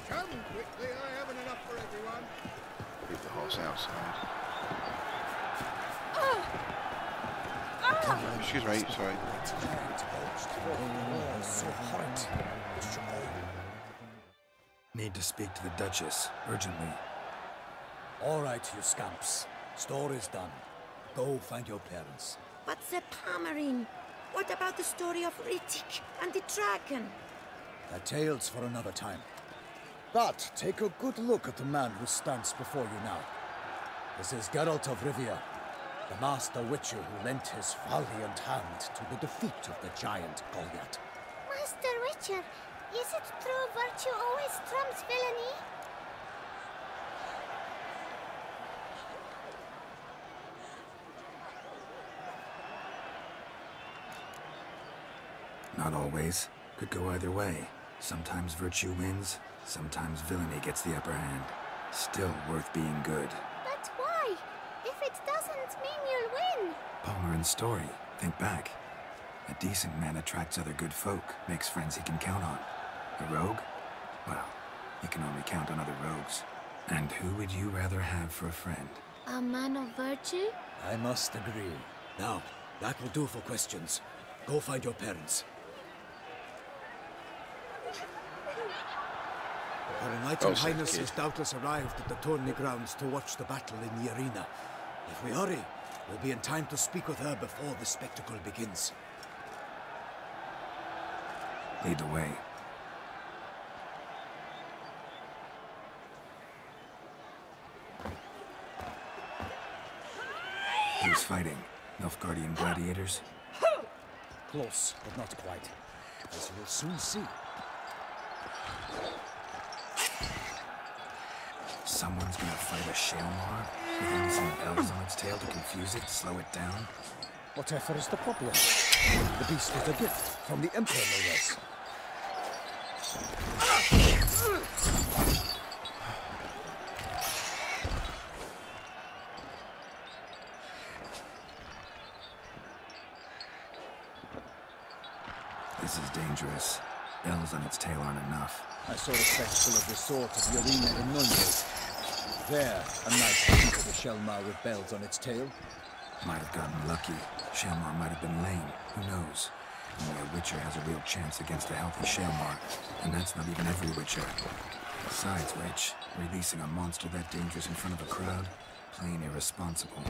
Come quickly, I haven't enough for everyone. Leave the horse outside. Excuse me, sorry. Need to speak to the Duchess, urgently. All right, you scamps. Story's done. Go find your parents. But Sir Palmerin, what about the story of Rittik and the dragon? The tale's for another time. But take a good look at the man who stands before you now. This is Geralt of Rivia, the master witcher who lent his valiant hand to the defeat of the giant Goliath. Master Witcher, is it true virtue always trumps villainy? Not always. Could go either way. Sometimes virtue wins, sometimes villainy gets the upper hand. Still worth being good. But why? If it doesn't mean you'll win. Palmerin's story. Think back. A decent man attracts other good folk, makes friends he can count on. A rogue? Well, you can only count on other rogues. And who would you rather have for a friend? A man of virtue? I must agree. Now, that will do for questions. Go find your parents. Her Knight and Highness has doubtless arrived at the tourney grounds to watch the battle in the arena. If we hurry, we'll be in time to speak with her before the spectacle begins. Lead the way. Who's fighting? Nilfgaardian gladiators? Close, but not quite. As you will soon see. Someone's gonna fight a Shaelmar? You think some bells on its tail to confuse it, slow it down? Whatever is the problem? The beast was a gift from the Emperor, no less. This is dangerous. Bells on its tail aren't enough. I saw a spectacle of the sort at the arena in Nuremberg. There, a knight defeated a Shelmar with bells on its tail. Might have gotten lucky. Shelmar might have been lame. Who knows? Only a Witcher has a real chance against a healthy Shelmar, and that's not even every Witcher. Besides which, releasing a monster that dangerous in front of a crowd, plain irresponsible.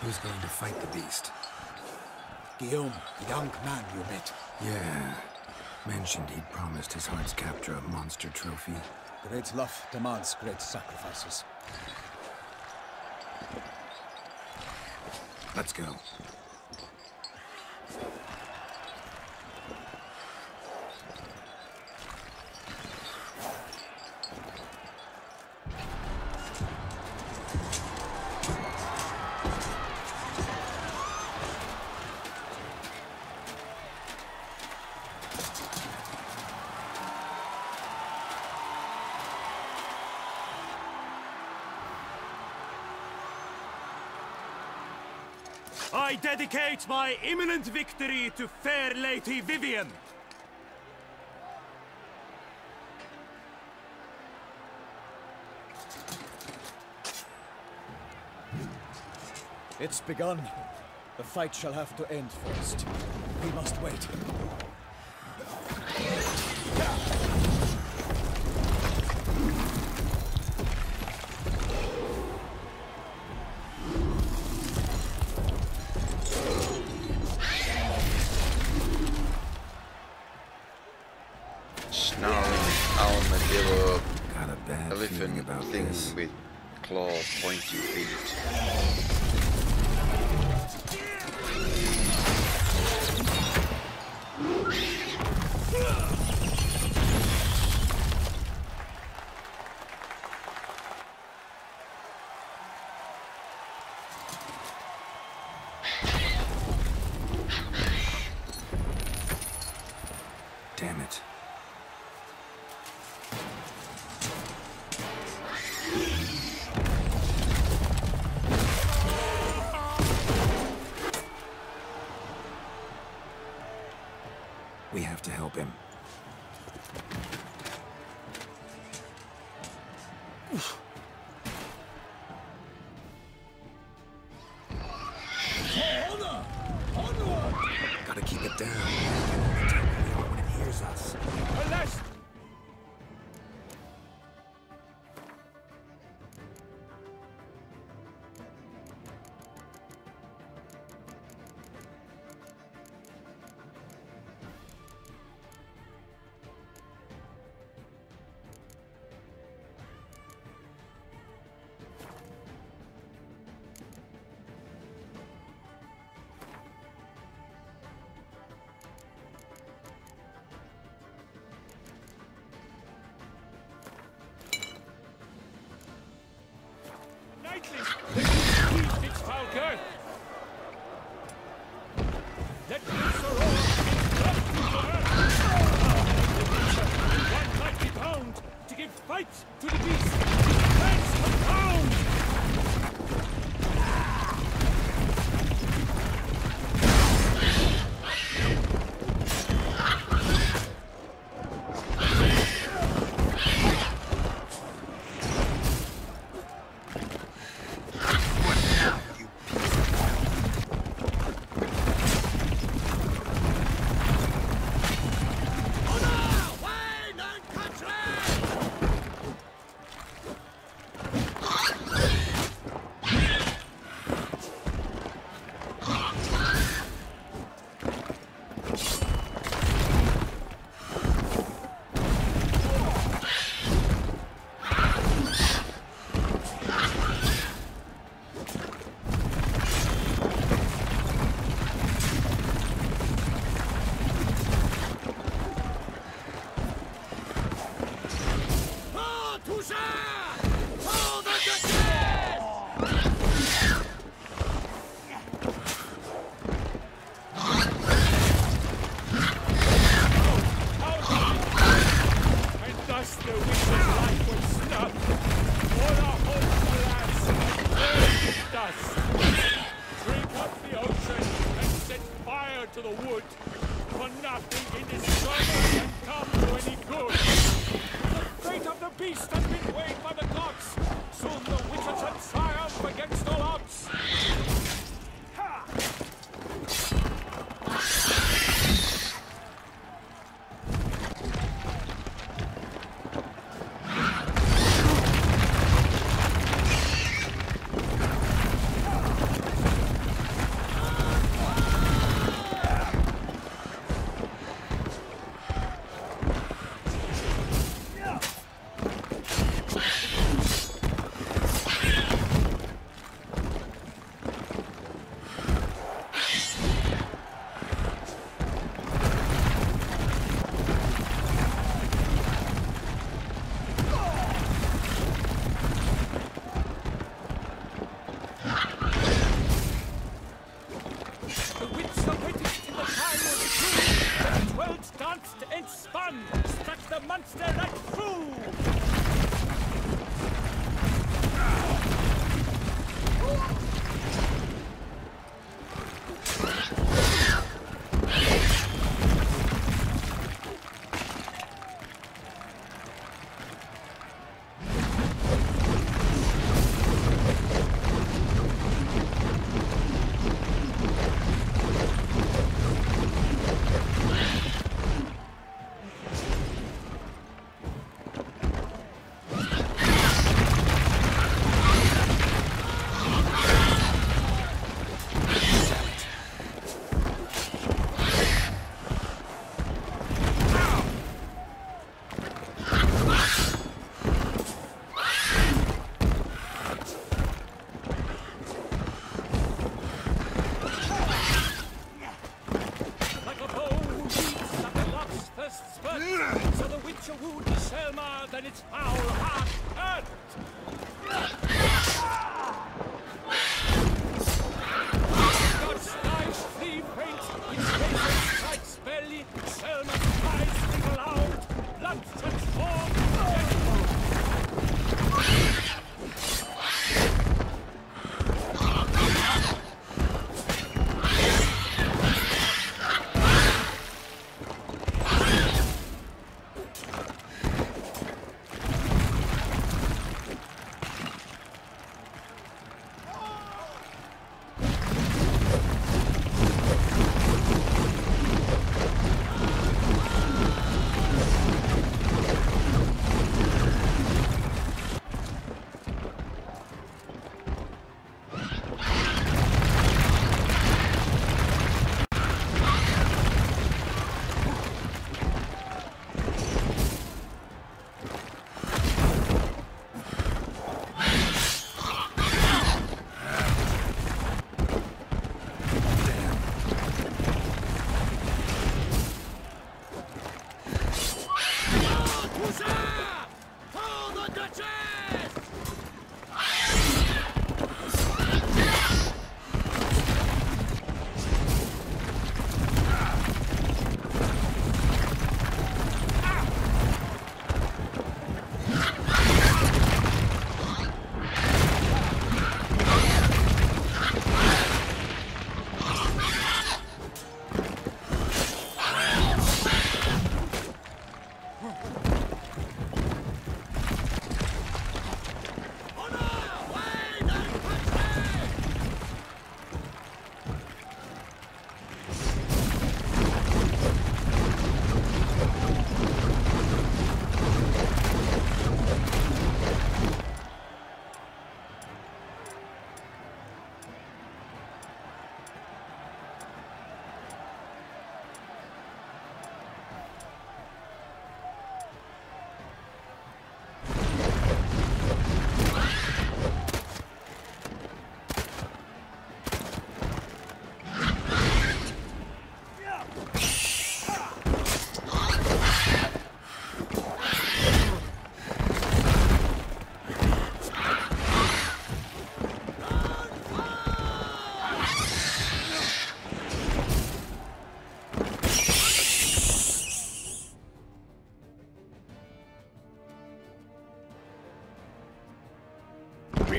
Who's going to fight the beast? Guillaume, the young man you met. Yeah. Mentioned he'd promised his heart's captor a monster trophy. Great love demands great sacrifices. Let's go. I dedicate my imminent victory to fair Lady Vivian. It's begun. The fight shall have to end first. We must wait. Elephant about thing this. With claw pointy feet. Damn it. We have to help him. Gotta keep it down. When it hears us. Unless its foul girth. Let loose a roar one mighty pound to give fight to the beast. Dance compound. To the wood, for nothing in this struggle can come to any good. The fate of the beast has been weighed by the gods. Soon the witches shall triumph against all odds. Ha! Struck the monster right through! So the witcher wooed the Selma, then its foul heart hurt. God's knives flee faint, its face strikes belly, Selma's cries ring loud, blood transformed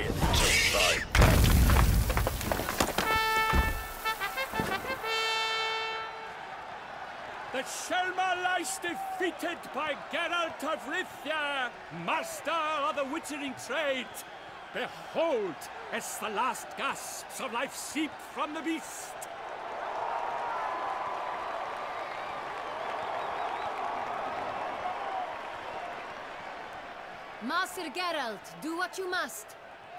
really tough fight. The Shelma lies defeated by Geralt of Rivia, master of the witchering trade. Behold, as the last gasps of life seep from the beast. Master Geralt, do what you must.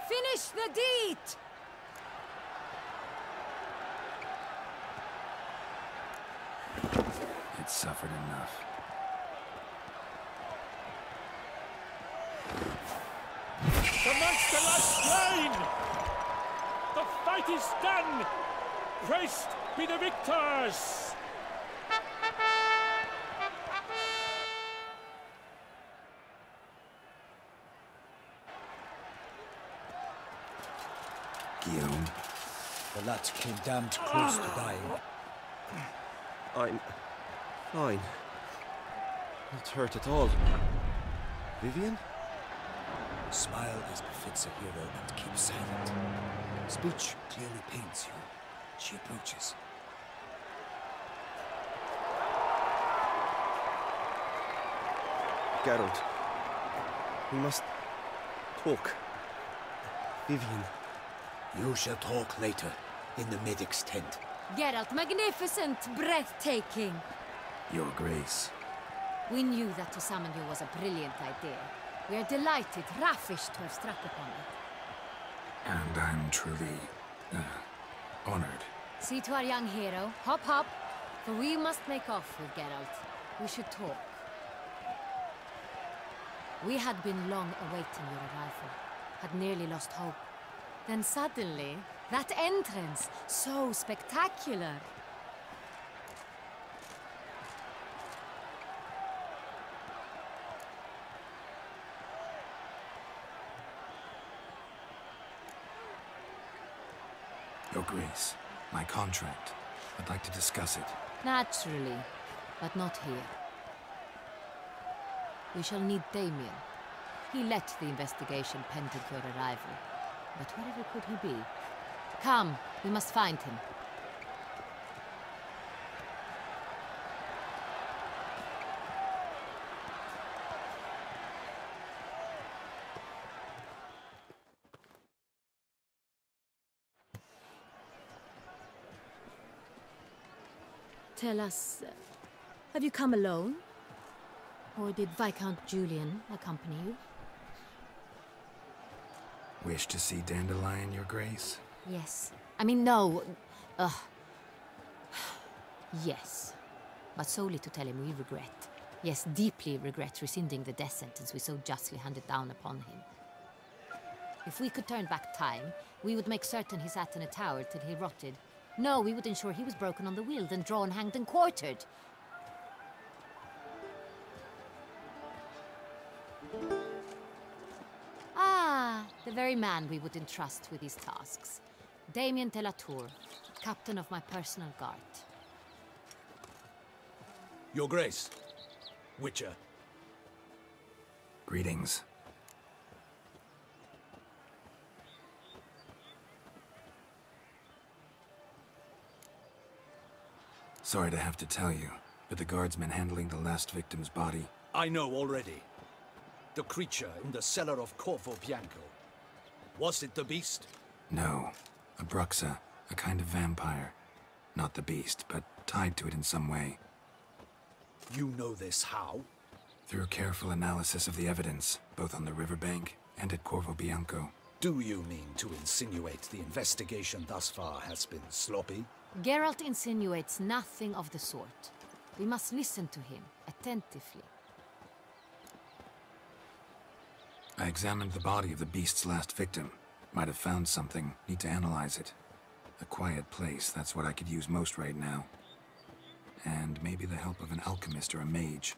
Finish the deed! It suffered enough. The monster lies slain! The fight is done! Praised be the victors! Guillaume. The lad came damned close to dying. I'm fine. Not hurt at all. Vivian? Smile as befits a hero and keep silent. Speech clearly pains you. She approaches. Geralt. We must talk. Vivian. You shall talk later, in the medic's tent. Geralt, magnificent, breathtaking. Your Grace. We knew that to summon you was a brilliant idea. We are delighted, ravished to have struck upon it. And I'm truly, honored. See to our young hero. Hop, hop. For we must make off with Geralt. We should talk. We had been long awaiting your arrival. Had nearly lost hope. Then suddenly, that entrance, so spectacular. Your Grace, my contract. I'd like to discuss it. Naturally, but not here. We shall need Damien. He let the investigation pending your arrival. But wherever could he be? Come, we must find him. Tell us, have you come alone? Or did Viscount Julian accompany you? Wish to see Dandelion, Your Grace? Yes. I mean, no. Yes. But solely to tell him we regret. Yes, deeply regret rescinding the death sentence we so justly handed down upon him. If we could turn back time, we would make certain he sat in a tower till he rotted. No, we would ensure he was broken on the wheel, then drawn, hanged, and quartered. Ah, the very man we would entrust with these tasks. Damien de la Tour, captain of my personal guard. Your Grace, Witcher. Greetings. Sorry to have to tell you, but the guardsmen handling the last victim's body... I know already. The creature in the cellar of Corvo Bianco. Was it the beast? No. A Bruxa, a kind of vampire. Not the beast, but tied to it in some way. You know this how? Through careful analysis of the evidence, both on the riverbank and at Corvo Bianco. Do you mean to insinuate the investigation thus far has been sloppy? Geralt insinuates nothing of the sort. We must listen to him, attentively. I examined the body of the beast's last victim. Might have found something. Need to analyze it. A quiet place, that's what I could use most right now. And maybe the help of an alchemist or a mage.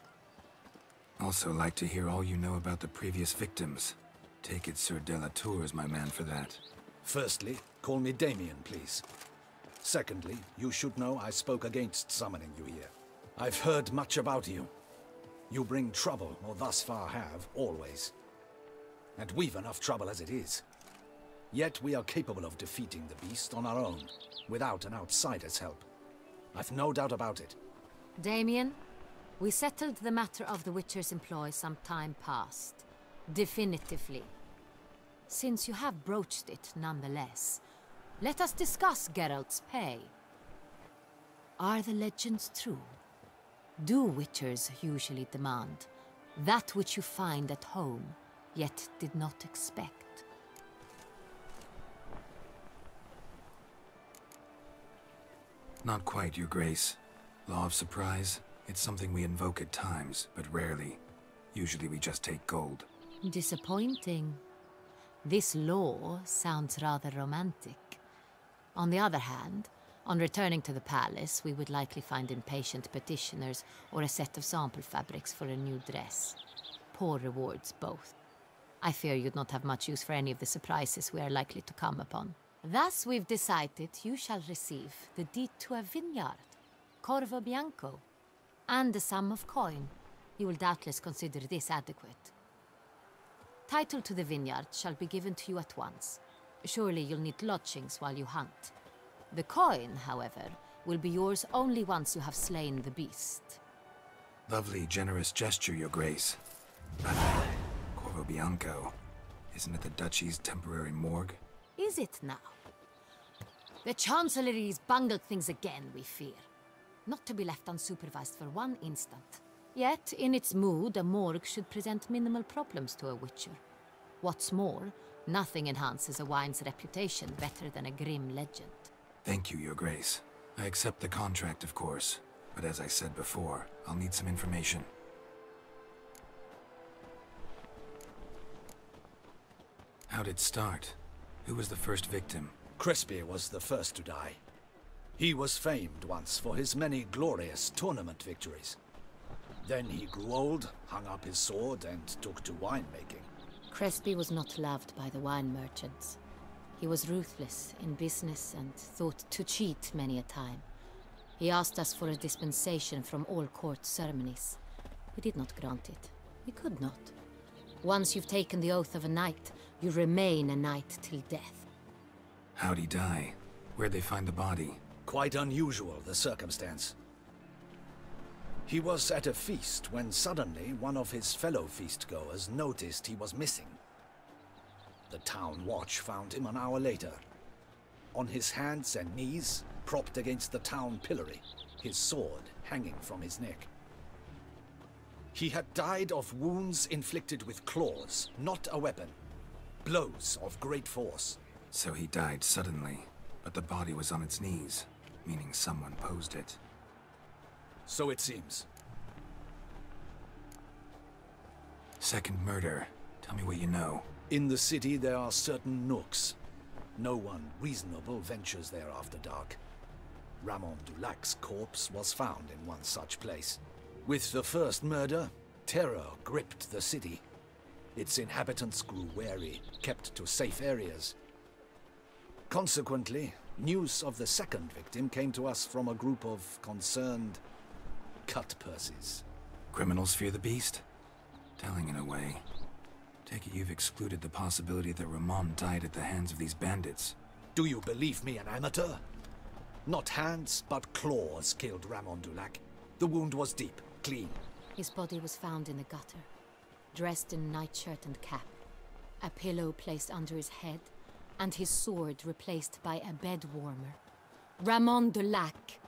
Also like to hear all you know about the previous victims. Take it Sir de la Tour is my man for that. Firstly, call me Damien, please. Secondly, you should know I spoke against summoning you here. I've heard much about you. You bring trouble, or thus far have, always. And we've enough trouble as it is. Yet we are capable of defeating the beast on our own, without an outsider's help. I've no doubt about it. Damien, we settled the matter of the Witcher's employ some time past. Definitively. Since you have broached it nonetheless, let us discuss Geralt's pay. Are the legends true? Do Witchers usually demand that which you find at home, yet did not expect? Not quite, Your Grace. Law of surprise, it's something we invoke at times, but rarely. Usually we just take gold. Disappointing. This law sounds rather romantic. On the other hand, on returning to the palace, we would likely find impatient petitioners or a set of sample fabrics for a new dress. Poor rewards, both. I fear you'd not have much use for any of the surprises we are likely to come upon. Thus, we've decided you shall receive the deed to a vineyard, Corvo Bianco, and a sum of coin. You will doubtless consider this adequate. Title to the vineyard shall be given to you at once. Surely you'll need lodgings while you hunt. The coin, however, will be yours only once you have slain the beast. Lovely, generous gesture, Your Grace. But Corvo Bianco, isn't it the Duchy's temporary morgue? Is it now? The Chancellery's bungled things again, we fear. Not to be left unsupervised for one instant. Yet, in its mood, a morgue should present minimal problems to a Witcher. What's more, nothing enhances a wine's reputation better than a grim legend. Thank you, Your Grace. I accept the contract, of course. But as I said before, I'll need some information. How'd it start? Who was the first victim? Crespi was the first to die. He was famed once for his many glorious tournament victories. Then he grew old, hung up his sword, and took to winemaking. Crespi was not loved by the wine merchants. He was ruthless in business and thought to cheat many a time. He asked us for a dispensation from all court ceremonies. We did not grant it. We could not. Once you've taken the oath of a knight, you remain a knight till death. How'd he die? Where'd they find the body? Quite unusual, the circumstance. He was at a feast when suddenly one of his fellow feastgoers noticed he was missing. The town watch found him an hour later. On his hands and knees, propped against the town pillory, his sword hanging from his neck. He had died of wounds inflicted with claws, not a weapon. Blows of great force. So he died suddenly, but the body was on its knees, meaning someone posed it. So it seems. Second murder. Tell me what you know. In the city there are certain nooks. No one reasonable ventures there after dark. Ramon Dulac's corpse was found in one such place. With the first murder, terror gripped the city. Its inhabitants grew wary, kept to safe areas. Consequently, news of the second victim came to us from a group of concerned cut-purses. Criminals fear the beast? Telling in a way. Take it you've excluded the possibility that Ramon died at the hands of these bandits. Do you believe me an amateur? Not hands, but claws killed Ramon Dulac. The wound was deep, clean. His body was found in the gutter, dressed in nightshirt and cap, a pillow placed under his head, and his sword replaced by a bed warmer. Ramon Dulac,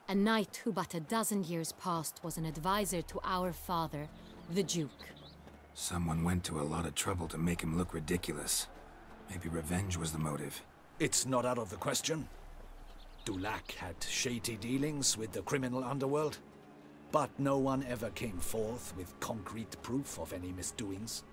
a knight who but a dozen years past was an advisor to our father, the Duke. Someone went to a lot of trouble to make him look ridiculous. Maybe revenge was the motive. It's not out of the question. Dulac had shady dealings with the criminal underworld, but no one ever came forth with concrete proof of any misdoings.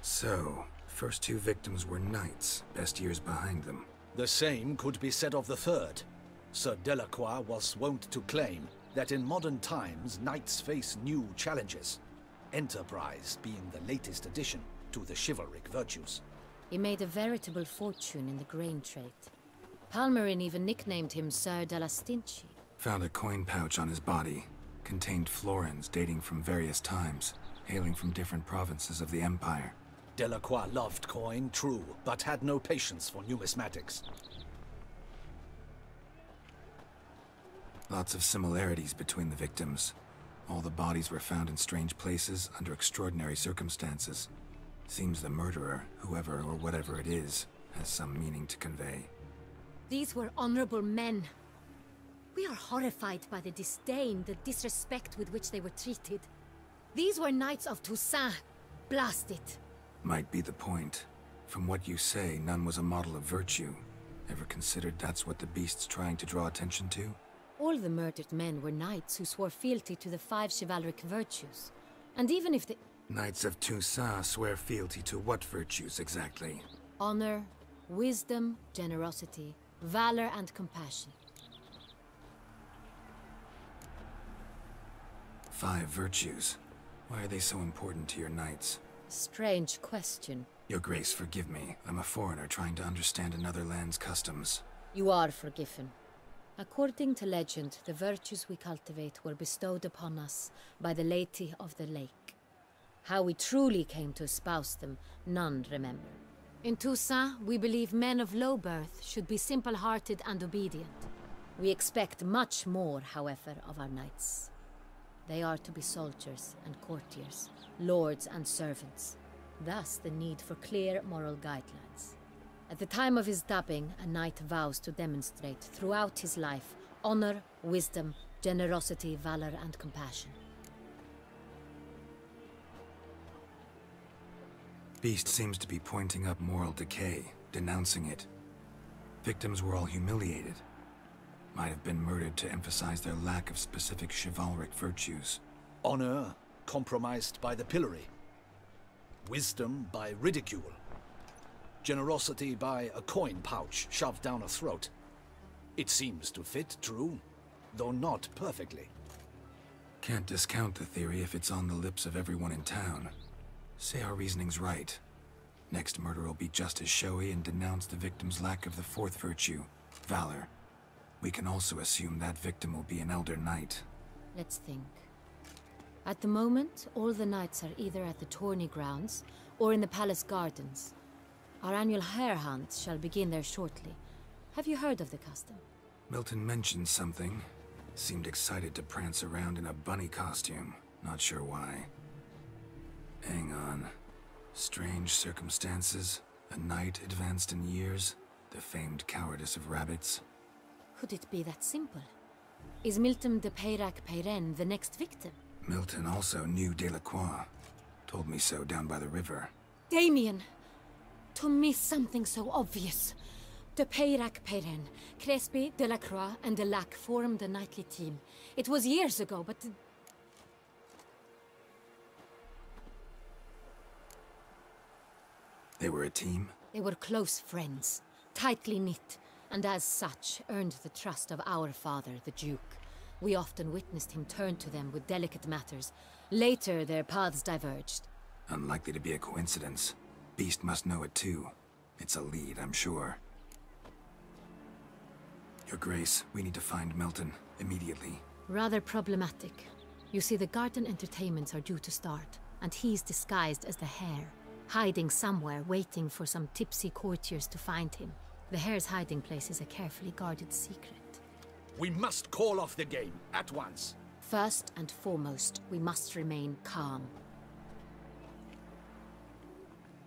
So, first two victims were knights, best years behind them. The same could be said of the third. Sir Delacroix was wont to claim that in modern times knights face new challenges, enterprise being the latest addition to the chivalric virtues. He made a veritable fortune in the grain trade. Palmerin even nicknamed him Sir de la Stinchi. Found a coin pouch on his body. Contained florins dating from various times. hailing from different provinces of the Empire. Delacroix loved coin, true, but had no patience for numismatics. Lots of similarities between the victims. All the bodies were found in strange places under extraordinary circumstances. Seems the murderer, whoever or whatever it is, has some meaning to convey. These were honorable men. We are horrified by the disdain, the disrespect with which they were treated. These were knights of Toussaint. Blast it. Might be the point. From what you say, none was a model of virtue. Ever considered that's what the beast's trying to draw attention to? All the murdered men were knights who swore fealty to the 5 chivalric virtues. And even if the... Knights of Toussaint swear fealty to what virtues exactly? Honor, wisdom, generosity, valor, and compassion. 5 virtues. Why are they so important to your knights? Strange question. Your Grace, forgive me. I'm a foreigner trying to understand another land's customs. You are forgiven. According to legend, the virtues we cultivate were bestowed upon us by the Lady of the Lake. How we truly came to espouse them, none remember. In Toussaint, we believe men of low birth should be simple-hearted and obedient. We expect much more, however, of our knights. They are to be soldiers and courtiers, lords and servants. Thus, the need for clear moral guidelines. At the time of his dubbing, a knight vows to demonstrate throughout his life honor, wisdom, generosity, valor, and compassion. Beast seems to be pointing up moral decay, denouncing it. Victims were all humiliated. Might have been murdered to emphasize their lack of specific chivalric virtues. Honor compromised by the pillory. Wisdom by ridicule. Generosity by a coin pouch shoved down a throat. It seems to fit, true, though not perfectly. Can't discount the theory if it's on the lips of everyone in town. Say our reasoning's right. Next murder will be just as showy and denounce the victim's lack of the 4th virtue, valor. We can also assume that victim will be an elder knight. Let's think. At the moment, all the knights are either at the tourney grounds or in the palace gardens. Our annual hare hunt shall begin there shortly. Have you heard of the custom? Milton mentioned something. Seemed excited to prance around in a bunny costume. Not sure why. Hang on. Strange circumstances. A knight advanced in years. The famed cowardice of rabbits. Could it be that simple? Is Milton de Peyrac-Peyren the next victim? Milton also knew Delacroix. Told me so down by the river. Damien! To miss something so obvious. De Peyrac-Peyren, Crespi, Delacroix, and Delac formed a knightly team. It was years ago, but... They were a team? They were close friends, tightly knit, and as such earned the trust of our father, the Duke. We often witnessed him turn to them with delicate matters. Later, their paths diverged. Unlikely to be a coincidence. Beast must know it too. It's a lead, I'm sure. Your Grace, we need to find Milton, immediately. Rather problematic. You see, the garden entertainments are due to start, and he's disguised as the hare, hiding somewhere, waiting for some tipsy courtiers to find him. The hare's hiding place is a carefully guarded secret. We must call off the game, at once. First and foremost, we must remain calm.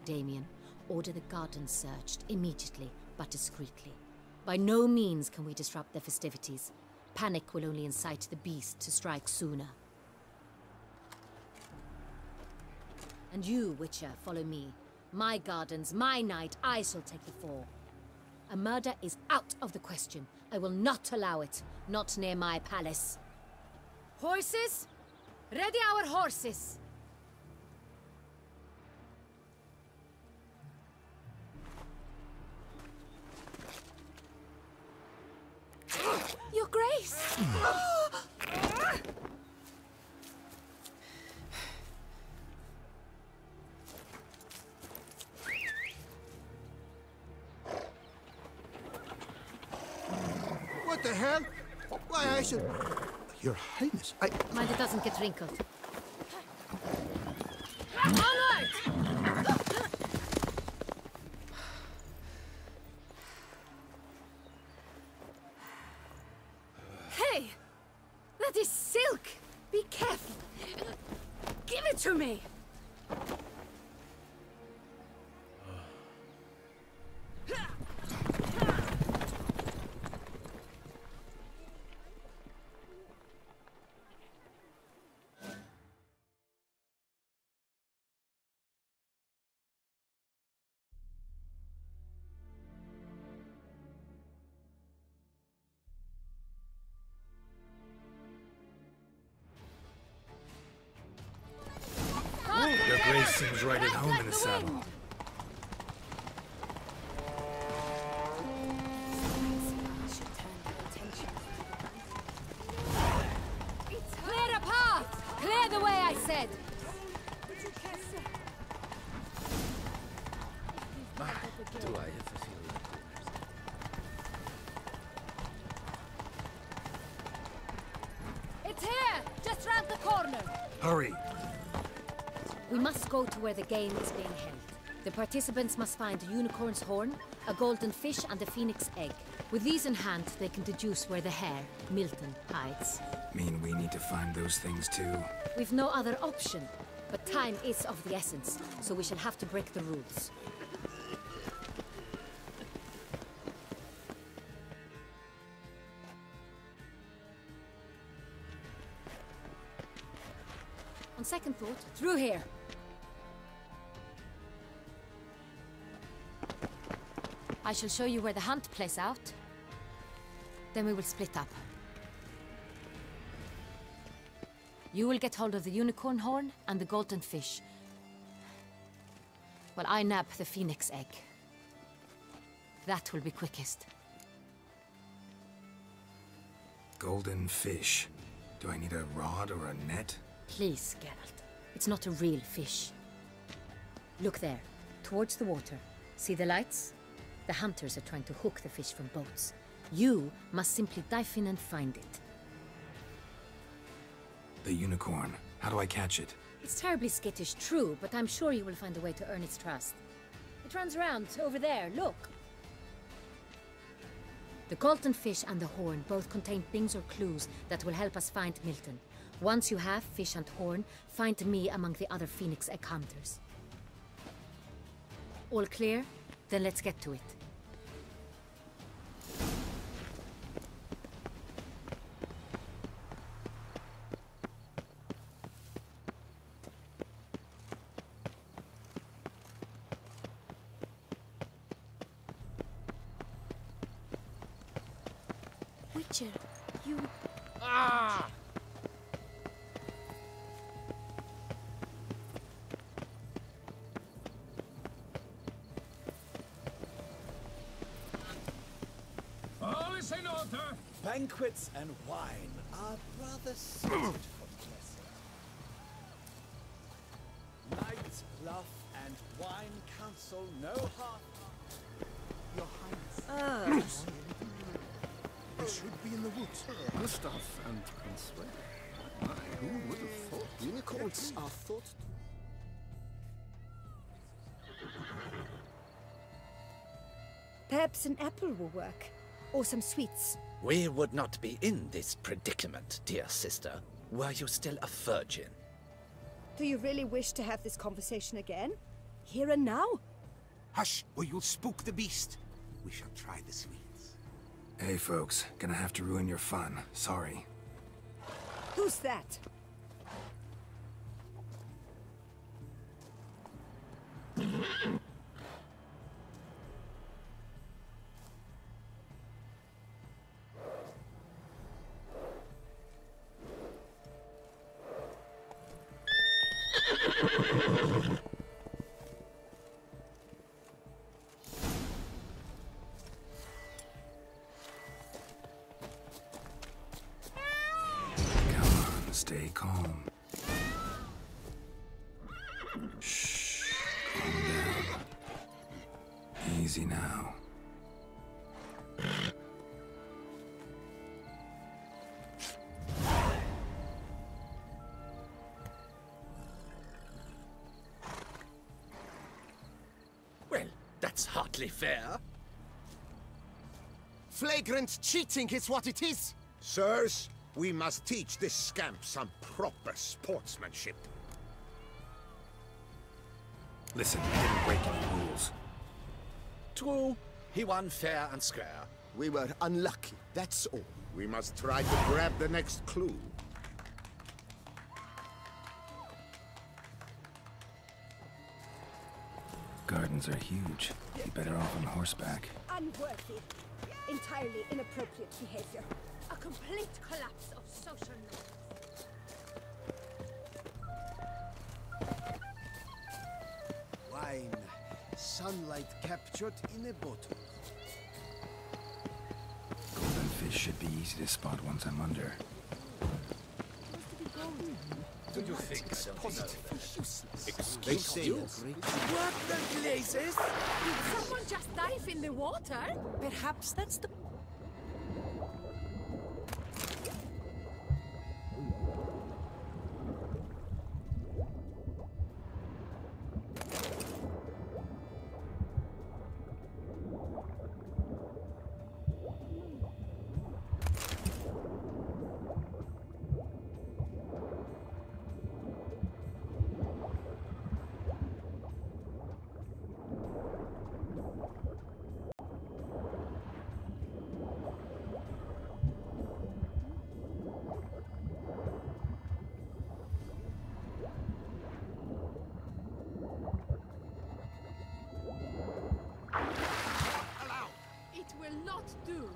Damien, order the garden searched immediately, but discreetly. By no means can we disrupt the festivities. Panic will only incite the beast to strike sooner. And you, Witcher, follow me. My gardens, my night, I shall take the fall. A murder is out of the question. I will not allow it. Not near my palace. Horses? Ready our horses! Your Grace! What the hell? Why, I should... Your Highness, Mind it doesn't get wrinkled. Hey! That is silk! Be careful! Give it to me! Your Grace seems right at home in the saddle. Clear a path! Clear the way, I said! Do I ever feel It's here! Just round the corner! Hurry! We must go to where the game is being held. The participants must find a unicorn's horn, a golden fish, and a phoenix egg. With these in hand, they can deduce where the hare, Milton, hides. Mean we need to find those things too? We've no other option. But time is of the essence, so we shall have to break the rules. On second thought, through here. I shall show you where the hunt plays out. Then we will split up. You will get hold of the unicorn horn and the golden fish. While I nab the phoenix egg. That will be quickest. Golden fish. Do I need a rod or a net? Please, Geralt. It's not a real fish. Look there, towards the water. See the lights? The hunters are trying to hook the fish from boats. You must simply dive in and find it. The unicorn. How do I catch it? It's terribly skittish, true, but I'm sure you will find a way to earn its trust. It runs around, over there, look. The golden fish and the horn both contain things or clues that will help us find Milton. Once you have fish and horn, find me among the other phoenix egg hunters. All clear? Then let's get to it. Witcher, you... Ah! All is in order. Banquets and wine are rather suited for blessing. Knight, bluff, and wine counsel no harm. Your Highness. They should be in the woods. Gustav and Prince Ray. Who would have thought? Unicorns are thought to... Perhaps an apple will work. Or some sweets. We would not be in this predicament, dear sister, were you still a virgin. Do you really wish to have this conversation again? Here and now? Hush, or you'll spook the beast. We shall try the sweets. Hey folks, gonna have to ruin your fun. Sorry. Who's that? Stay calm. Shh. Calm down. Easy now. That's hardly fair. Flagrant cheating is what it is. Sirs, we must teach this scamp some proper sportsmanship. Listen, he didn't break any rules. True. He won fair and square. We were unlucky, that's all. We must try to grab the next clue. Gardens are huge. Be better off on horseback. Unworthy. Entirely inappropriate behavior. A complete collapse of social norms. Wine. Sunlight captured in a bottle. Golden fish should be easy to spot once I'm under. Do you think so? Excuse you? What the blazes? Did someone just dive in the water? Perhaps that's the... It will not do.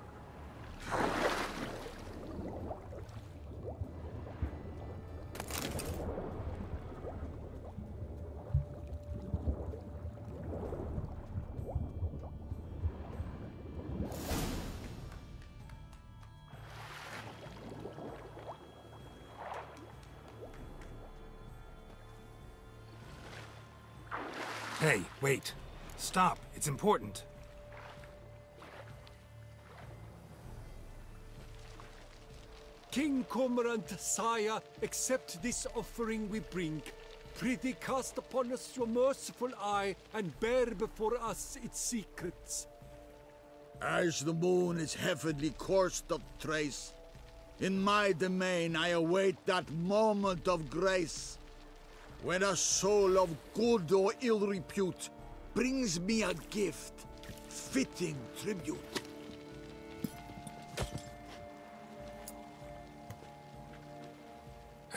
Hey, wait. Stop. It's important. King Cormorant, sire, accept this offering we bring. Prithee cast upon us your merciful eye, and bear before us its secrets. As the moon is heavenly coursed of trace, in my domain I await that moment of grace, when a soul of good or ill repute brings me a gift, fitting tribute.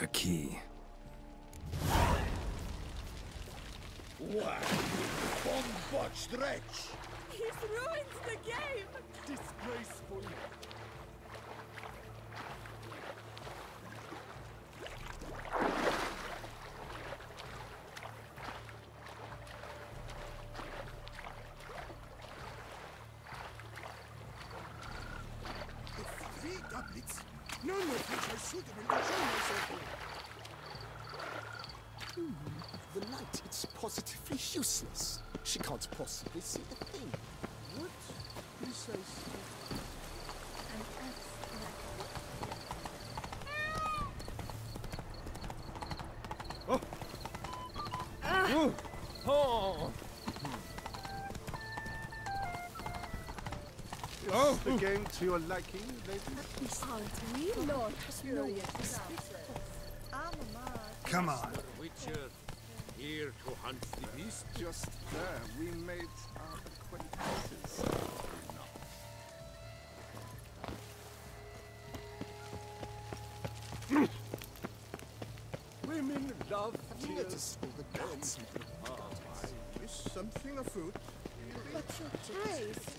A key. What? Bomb-botched wretch! He's ruined the game! Disgraceful. Three doublets, none of which are suitable to show myself in. The light, it's positively useless. She can't possibly see a thing. What precisely? Oh, the game to your liking, lady? Aren't we, Lord Furious? Come on. Witcher, here to hunt the beast. Just there, we made our acquaintances. Women love tears. Notice all the guts. I wish something afoot. But your taste.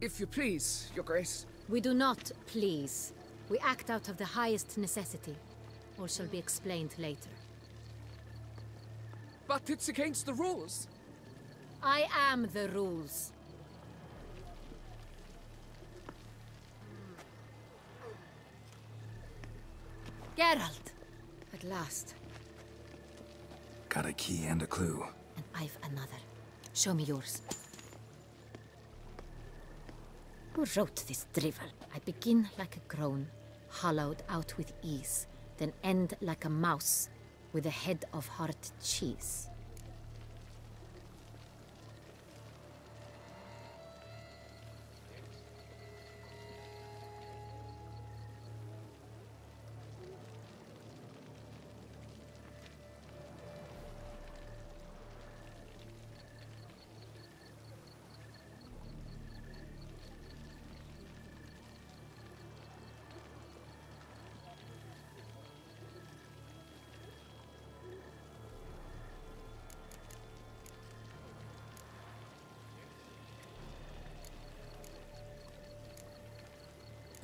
If you please, Your Grace. We do not please. We act out of the highest necessity. All shall be explained later. But it's against the rules. I am the rules. Geralt! At last. Got a key and a clue. And I've another. Show me yours. Who wrote this drivel? I begin like a groan, hollowed out with ease, then end like a mouse with a head of hard cheese.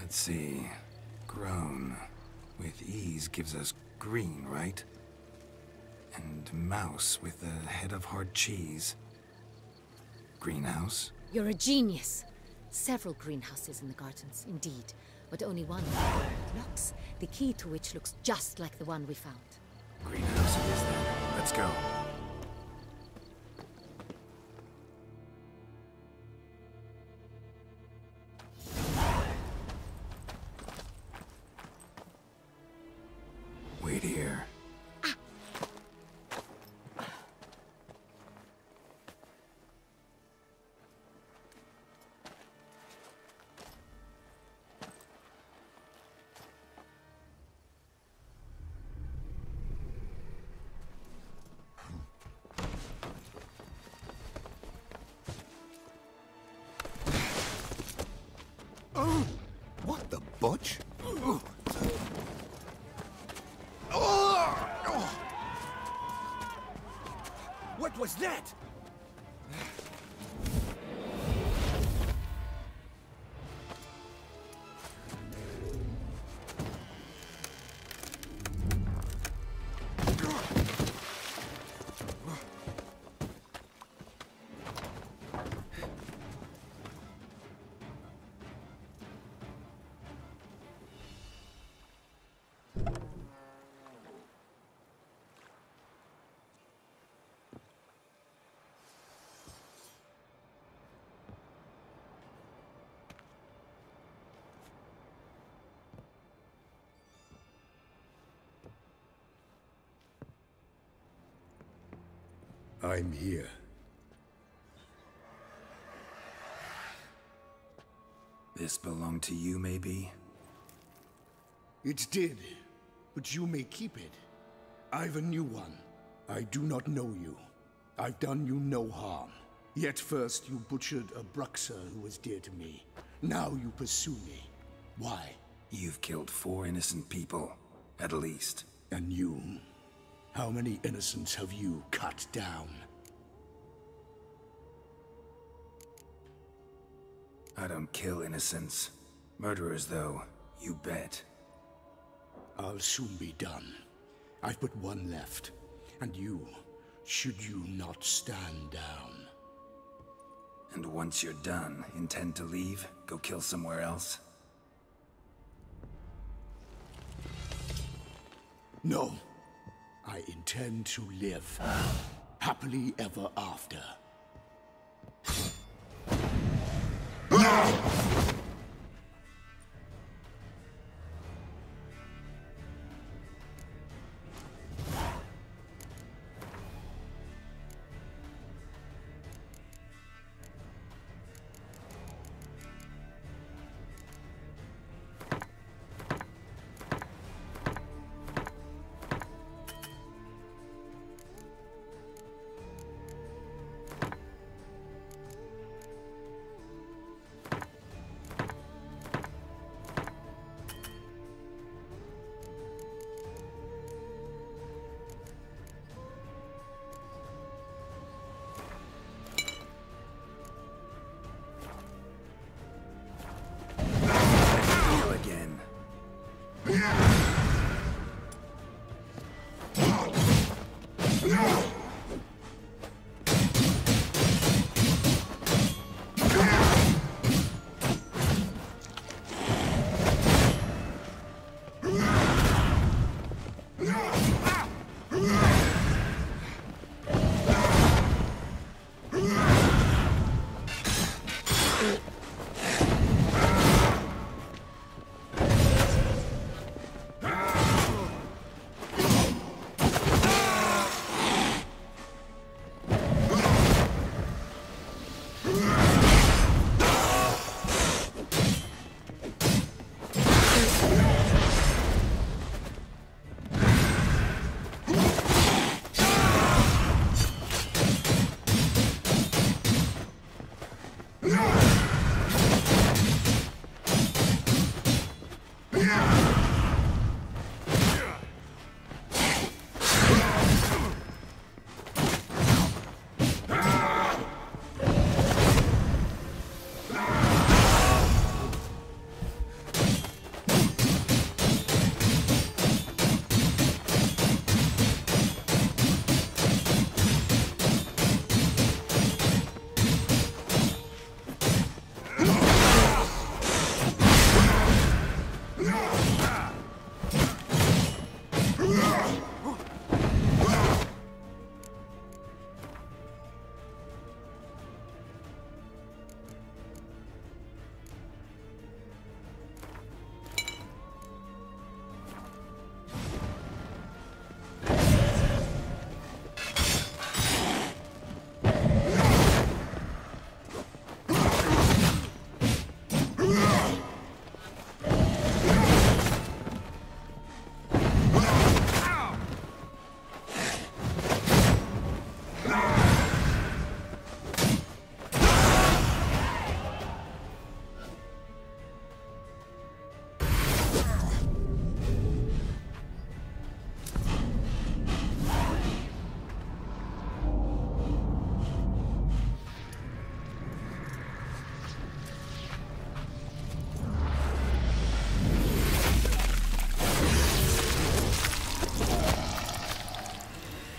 Let's see. Grown with ease gives us green, right? And mouse with the head of hard cheese. Greenhouse? You're a genius. Several greenhouses in the gardens, indeed, but only one locks, the key to which looks just like the one we found. Greenhouse it is then. Let's go. Wait here. What the butch? What was that? I'm here. This belonged to you, maybe? It did, but you may keep it. I've a new one. I do not know you. I've done you no harm. Yet first you butchered a Bruxer who was dear to me. Now you pursue me. Why? You've killed 4 innocent people, at least. And you? How many innocents have you cut down? I don't kill innocents. Murderers, though, you bet. I'll soon be done. I've but one left. And you, should you not stand down. And once you're done, intend to leave? Go kill somewhere else? No. I intend to live. Happily ever after.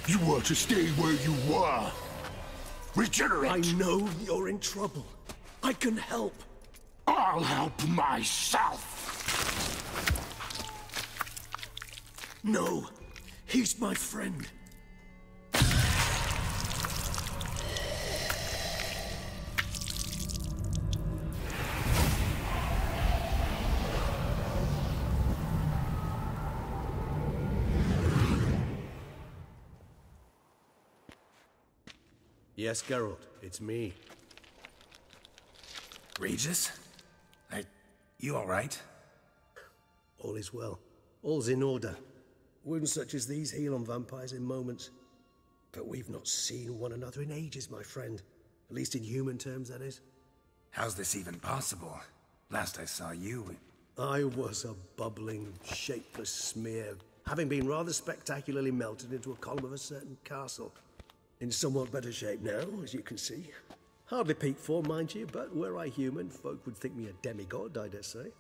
You were to stay where you were. Regenerate! I know you're in trouble. I can help. I'll help myself! No, he's my friend. Yes, Geralt, it's me. Regis? You alright? All is well. All's in order. Wounds such as these heal on vampires in moments. But we've not seen one another in ages, my friend. At least in human terms, that is. How's this even possible? Last I saw you... I was a bubbling, shapeless smear, having been rather spectacularly melted into a column of a certain castle. In somewhat better shape now, as you can see. Hardly peak form, mind you, but were I human, folk would think me a demigod, I dare say.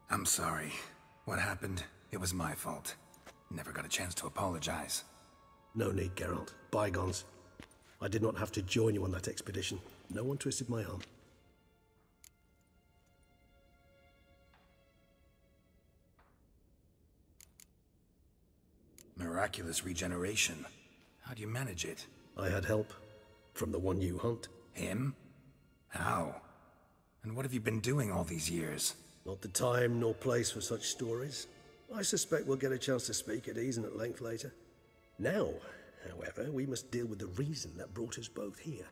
I'm sorry. What happened, it was my fault. Never got a chance to apologize. No need, Geralt. Bygones. I did not have to join you on that expedition. No one twisted my arm. Miraculous regeneration. How do you manage it? I had help. From the one you hunt. Him? How? And what have you been doing all these years? Not the time nor place for such stories. I suspect we'll get a chance to speak at ease and at length later. Now, however, we must deal with the reason that brought us both here.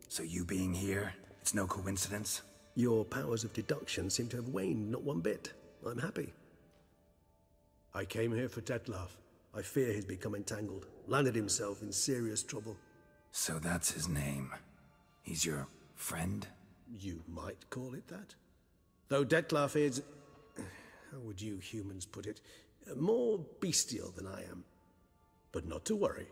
So you being here, it's no coincidence? Your powers of deduction seem to have waned not one bit. I'm happy. I came here for Detlef. I fear he's become entangled, landed himself in serious trouble. So that's his name. He's your friend? You might call it that. Though Detlef is... how would you humans put it? More bestial than I am. But not to worry.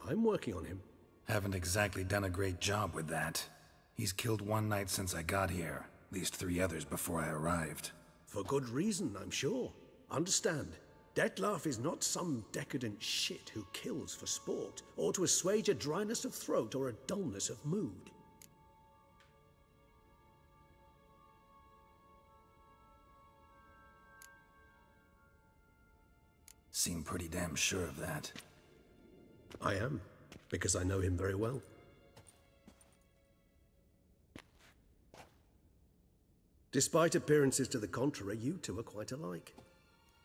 I'm working on him. Haven't exactly done a great job with that. He's killed one knight since I got here. At least 3 others before I arrived. For good reason, I'm sure. Understand. Detlef is not some decadent shit who kills for sport, or to assuage a dryness of throat or a dullness of mood. Seem pretty damn sure of that. I am, because I know him very well. Despite appearances to the contrary, you two are quite alike.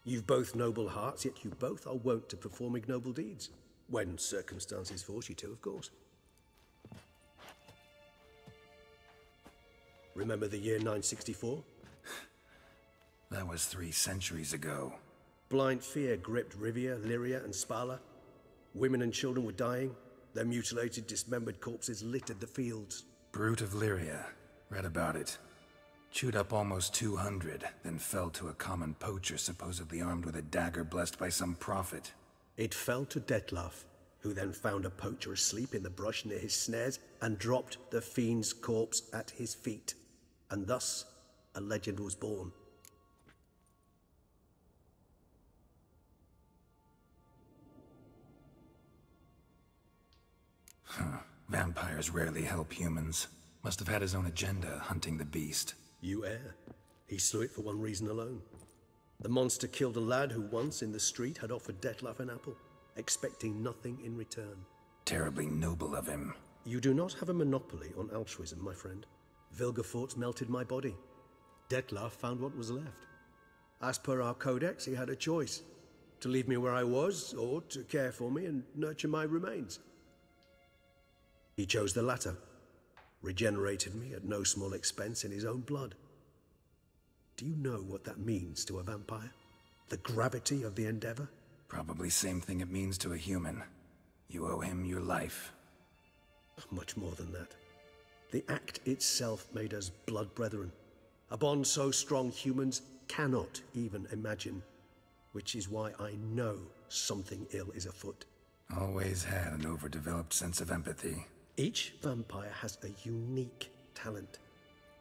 You've both noble hearts, yet you both are wont to perform ignoble deeds. When circumstances force you to, of course. Remember the year 964? That was 3 centuries ago. Blind fear gripped Rivia, Lyria, and Spala. Women and children were dying. Their mutilated, dismembered corpses littered the fields. Brute of Lyria. Read about it. Chewed up almost 200, then fell to a common poacher supposedly armed with a dagger blessed by some prophet. It fell to Detlef, who then found a poacher asleep in the brush near his snares and dropped the fiend's corpse at his feet. And thus, a legend was born. Vampires rarely help humans. Must have had his own agenda, hunting the beast. You err. He slew it for one reason alone. The monster killed a lad who once, in the street, had offered Detlef an apple, expecting nothing in return. Terribly noble of him. You do not have a monopoly on altruism, my friend. Vilgefortz melted my body. Detlef found what was left. As per our codex, he had a choice. To leave me where I was, or to care for me and nurture my remains. He chose the latter. Regenerated me at no small expense in his own blood. Do you know what that means to a vampire? The gravity of the endeavor? Probably same thing it means to a human. You owe him your life. Much more than that. The act itself made us blood brethren. A bond so strong humans cannot even imagine. Which is why I know something ill is afoot. Always had an overdeveloped sense of empathy. Each vampire has a unique talent.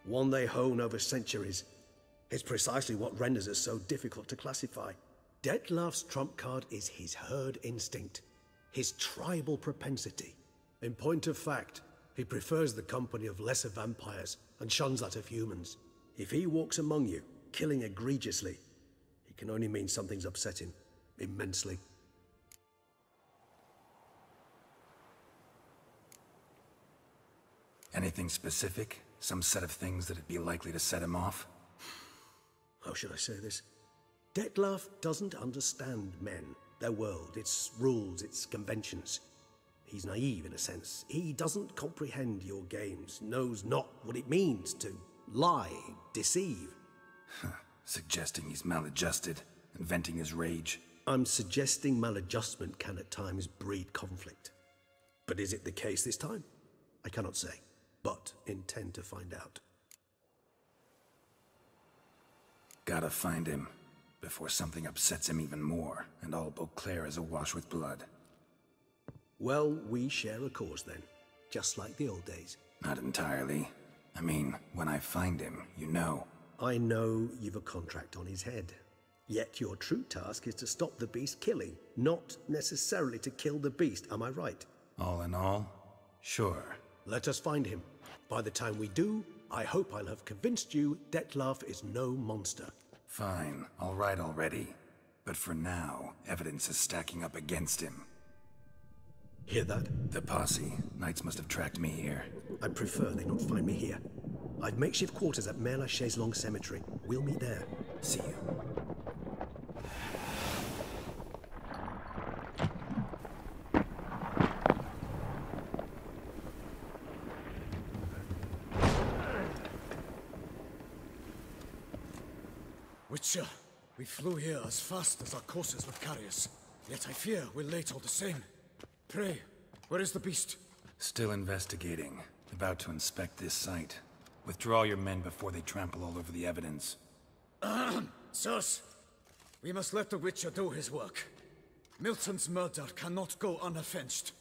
One they hone over centuries. It's precisely what renders us so difficult to classify. Detlef's trump card is his herd instinct, his tribal propensity. In point of fact, he prefers the company of lesser vampires and shuns that of humans. If he walks among you, killing egregiously, it can only mean something's upset him immensely. Anything specific? Some set of things that'd be likely to set him off? How should I say this? Detlef doesn't understand men, their world, its rules, its conventions. He's naive in a sense. He doesn't comprehend your games, knows not what it means to lie, deceive. Suggesting he's maladjusted and venting his rage. I'm suggesting maladjustment can at times breed conflict. But is it the case this time? I cannot say, but intend to find out. Gotta find him before something upsets him even more, and all Beauclair is awash with blood. Well, we share a cause then, just like the old days. Not entirely. I mean, when I find him, you know. I know you've a contract on his head. Yet your true task is to stop the beast killing, not necessarily to kill the beast, am I right? All in all, sure. Let us find him. By the time we do, I hope I'll have convinced you Detlef is no monster. Fine, all right already. But for now, evidence is stacking up against him. Hear that? The posse. Knights must have tracked me here. I prefer they not find me here. I've makeshift quarters at Mère Lachaise Long Cemetery. We'll meet there. See you. Witcher, we flew here as fast as our courses would carry us. Yet I fear we're late all the same. Pray, where is the beast? Still investigating. About to inspect this site. Withdraw your men before they trample all over the evidence. Sirs, we must let the Witcher do his work. Milton's murder cannot go unavenged.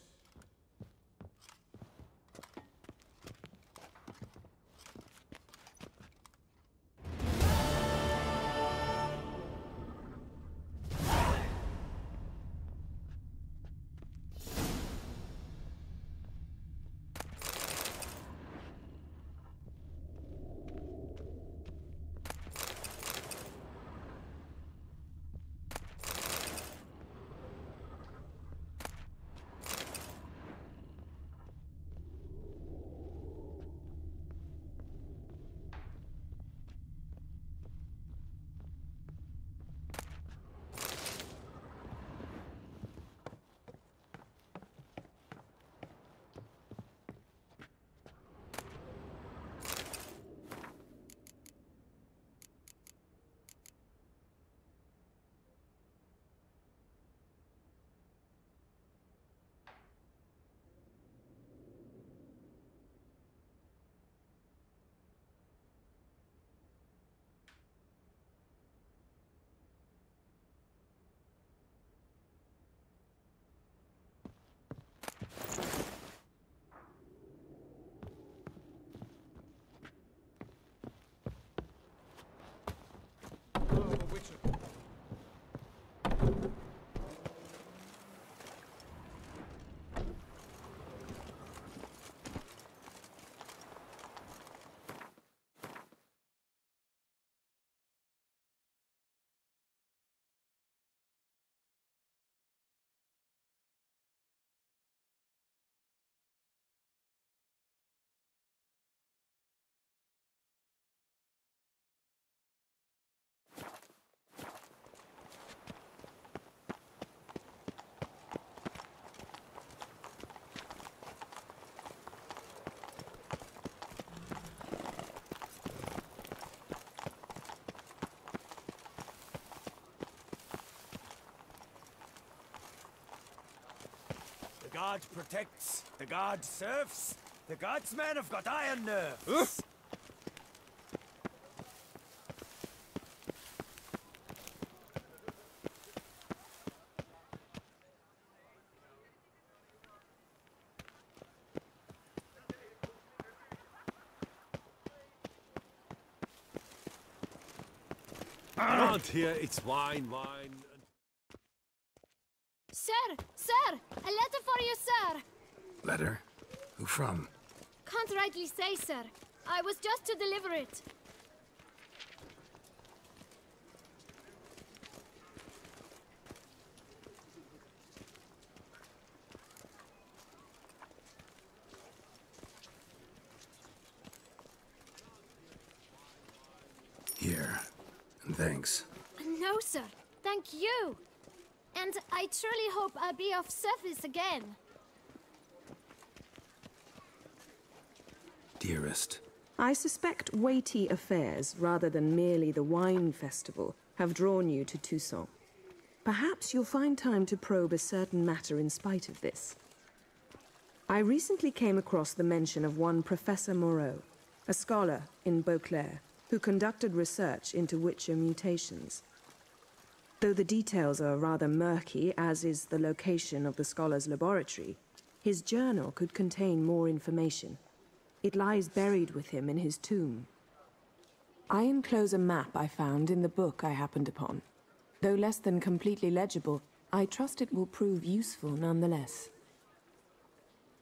The god protects, the god serves, the god's men have got iron nerves. Around here, it's wine. Sir! Sir! A letter for you, sir! Letter? Who from? Can't rightly say, sir. I was just to deliver it. Here. And thanks. No, sir. Thank you. And I truly hope I'll be of service again. Dearest. I suspect weighty affairs, rather than merely the wine festival, have drawn you to Toussaint. Perhaps you'll find time to probe a certain matter in spite of this. I recently came across the mention of one Professor Moreau, a scholar in Beauclair, who conducted research into Witcher mutations. Though the details are rather murky, as is the location of the scholar's laboratory, his journal could contain more information. It lies buried with him in his tomb. I enclose a map I found in the book I happened upon. Though less than completely legible, I trust it will prove useful nonetheless.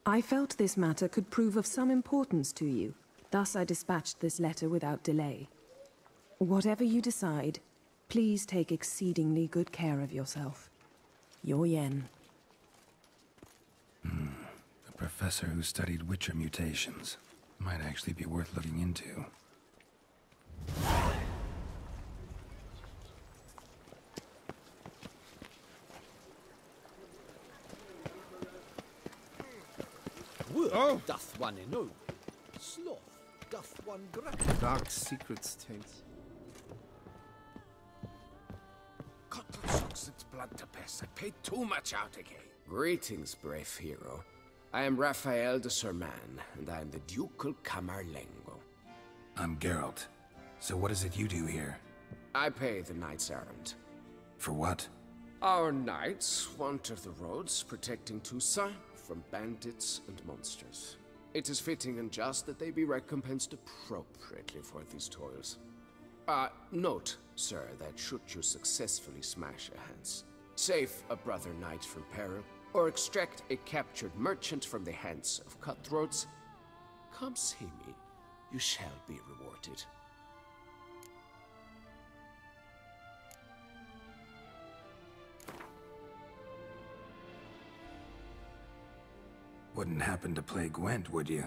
I felt this matter could prove of some importance to you, thus I dispatched this letter without delay. Whatever you decide, please take exceedingly good care of yourself. Your Yen. A professor who studied Witcher mutations. Might actually be worth looking into. Work doth one know. Sloth doth one grant. Dark secrets, taints. Cut the socks, it's blood to pass. I paid too much out again. Greetings, brave hero. I am Raphael de Serman, and I am the Ducal Camarlengo. I'm Geralt. So what is it you do here? I pay the knight's errand. For what? Our knights wander the roads, protecting Toussaint from bandits and monsters. It is fitting and just that they be recompensed appropriately for these toils. Note, sir, that should you successfully smash a Hans, save a brother knight from peril, or extract a captured merchant from the hands of cutthroats, come see me. You shall be rewarded. Wouldn't happen to play Gwent, would you?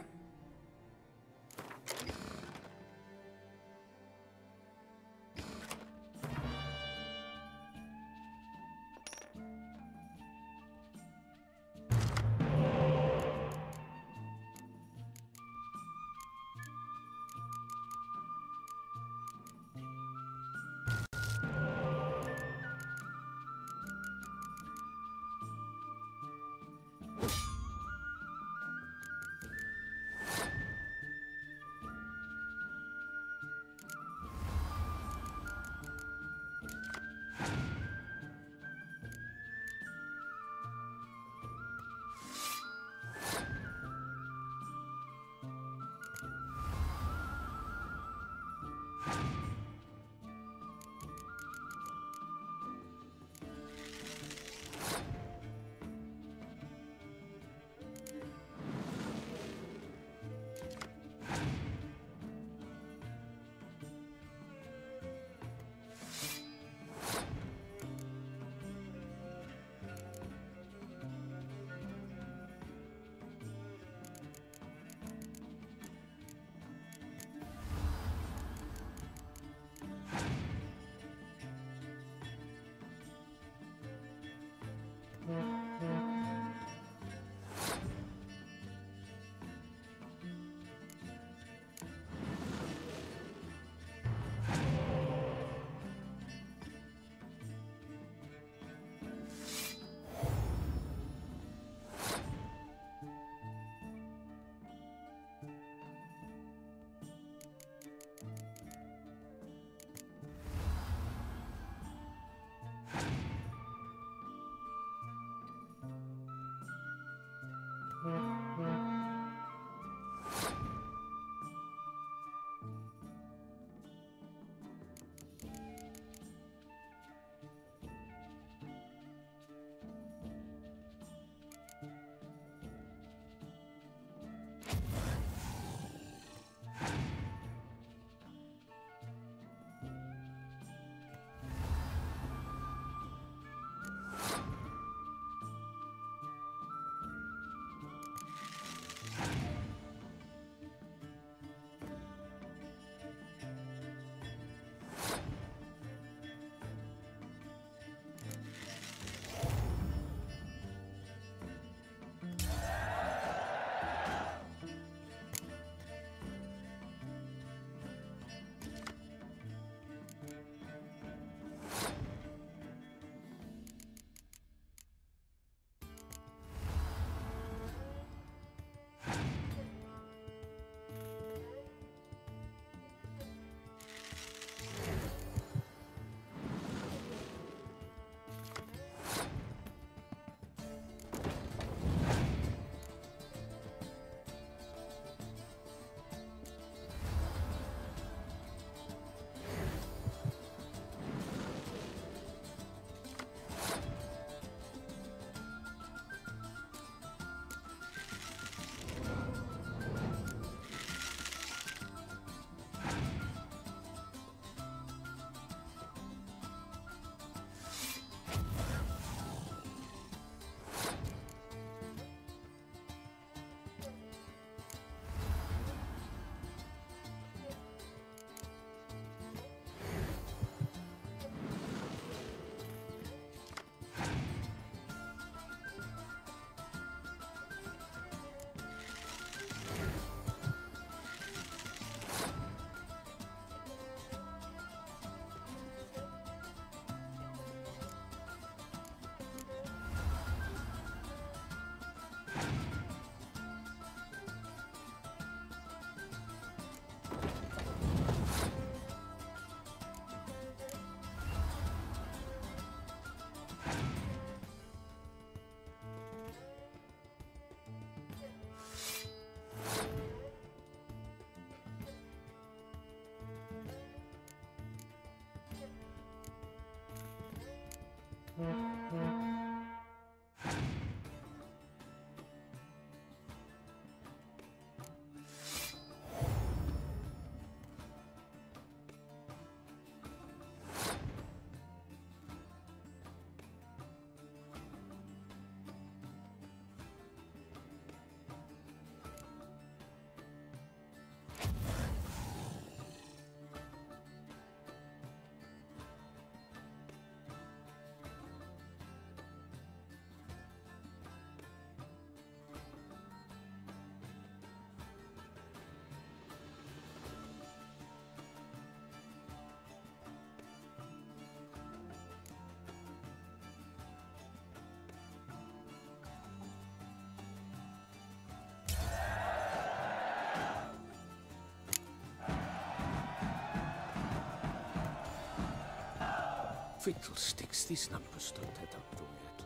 Fiddlesticks, these numbers don't add up to it,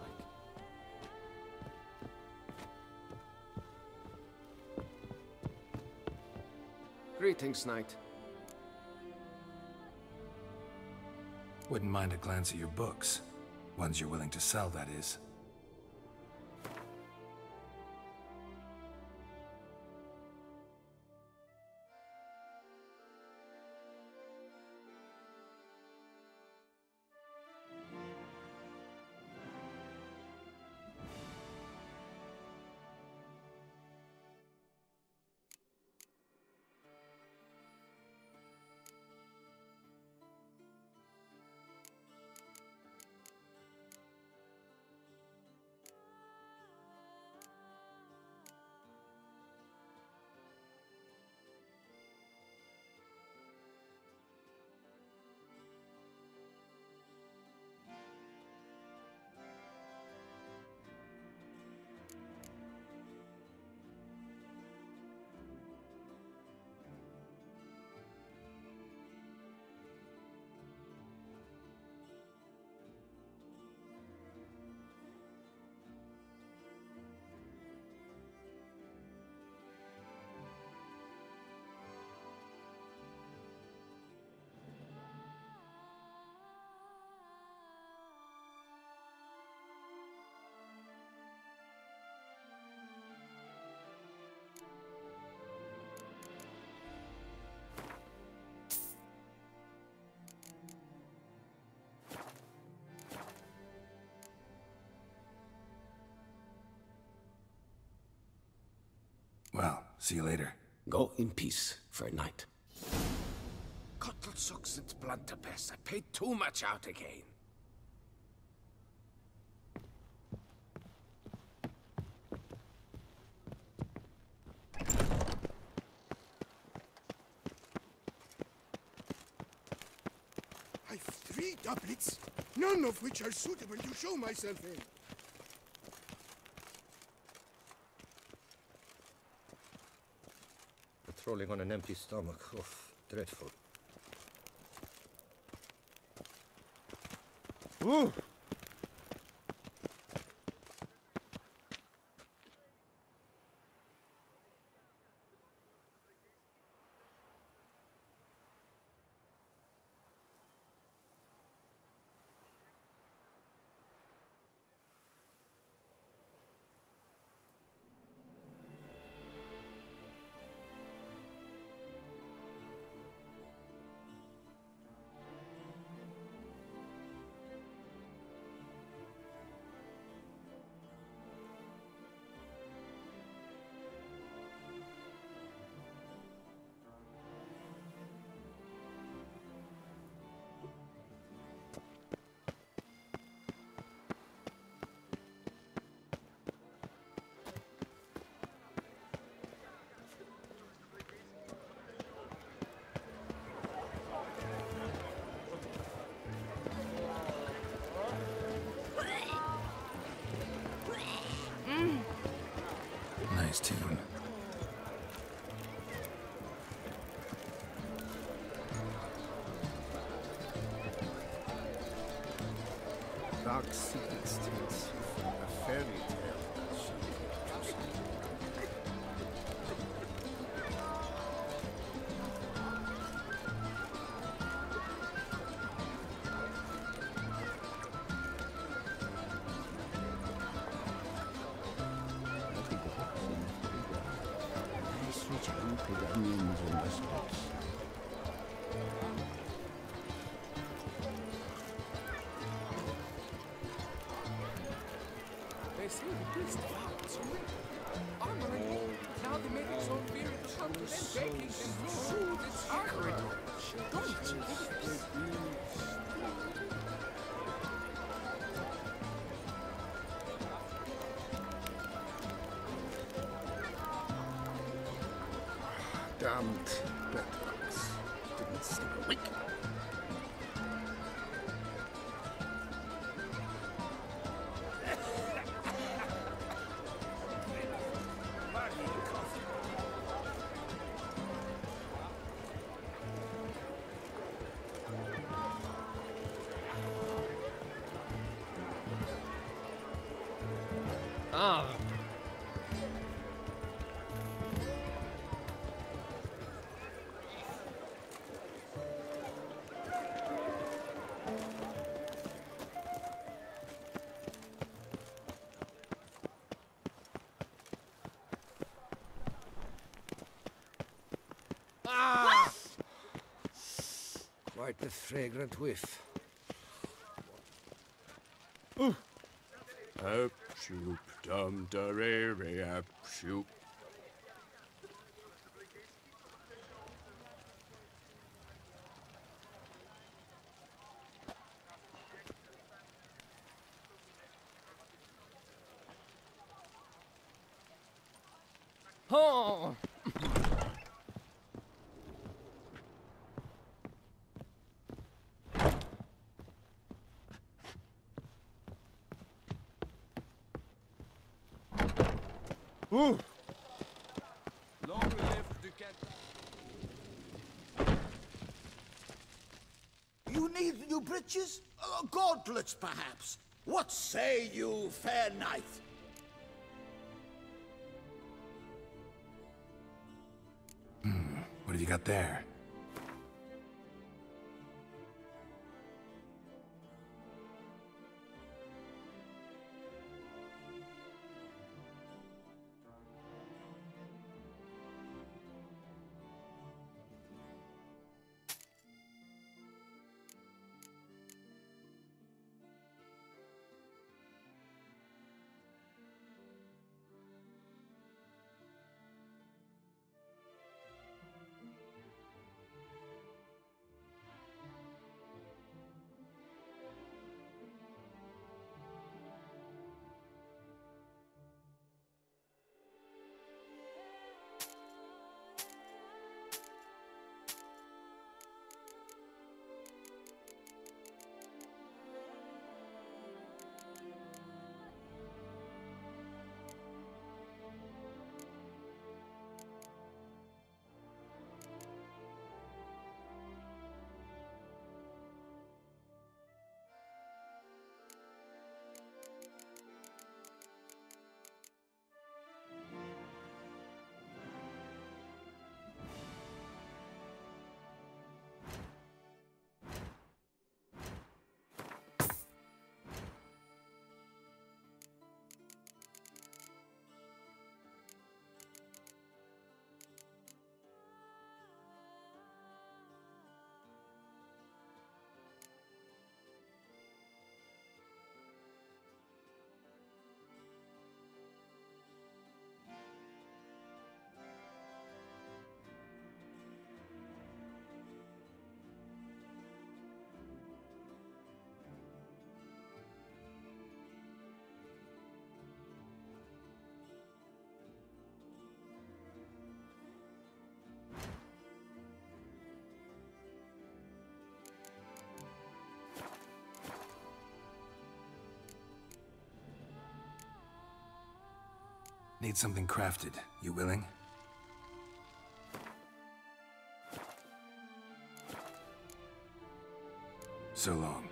like. Greetings, Knight. Wouldn't mind a glance at your books. Ones you're willing to sell, that is. Well, see you later. Go in peace, Fair Knight. Cottlesooks and blunderbuss, I paid too much out again. I've 3 doublets, none of which are suitable to show myself in. Patrolling on an empty stomach. Oh, dreadful. Ooh! Nice tune. Dark secrets tales from a fairy tale that she companions and escorts. They say the beast fights you. Armor and all. Now they made its own beer to come to them baking and soothe its heart. Don't you this? Damned bedbugs. Didn't sleep a week. Ah. Ah! Quite the fragrant whiff. Up, shoop, dum, da, re, re, up, shoop. Oh! Ooh! Long live Duquette. You need new breeches? Gauntlets, perhaps? What say you, fair knight? What have you got there? Need something crafted. You willing? So long.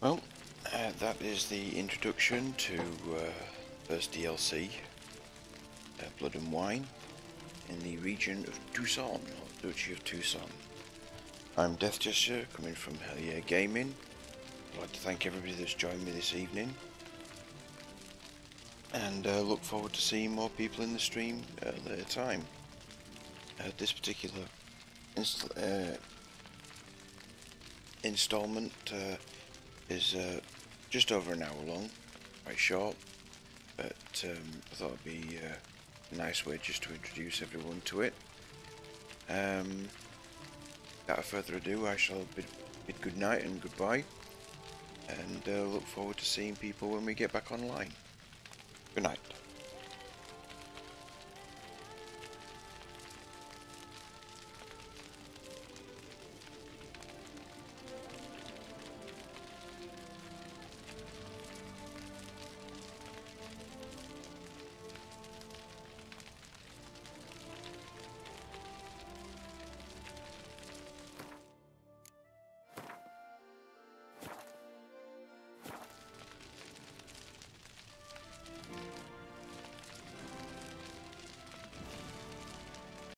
Well, that is the introduction to first DLC, Blood and Wine, in the region of Tucson, or Duchy of Tucson. I'm Death Gesture, coming from Hyel Yeh Gaming. I'd like to thank everybody that's joined me this evening, and look forward to seeing more people in the stream at a later time. This particular installment is just over an hour long, quite short, but I thought it'd be a nice way just to introduce everyone to it. Without further ado, I shall bid good night and goodbye, and look forward to seeing people when we get back online. Good night.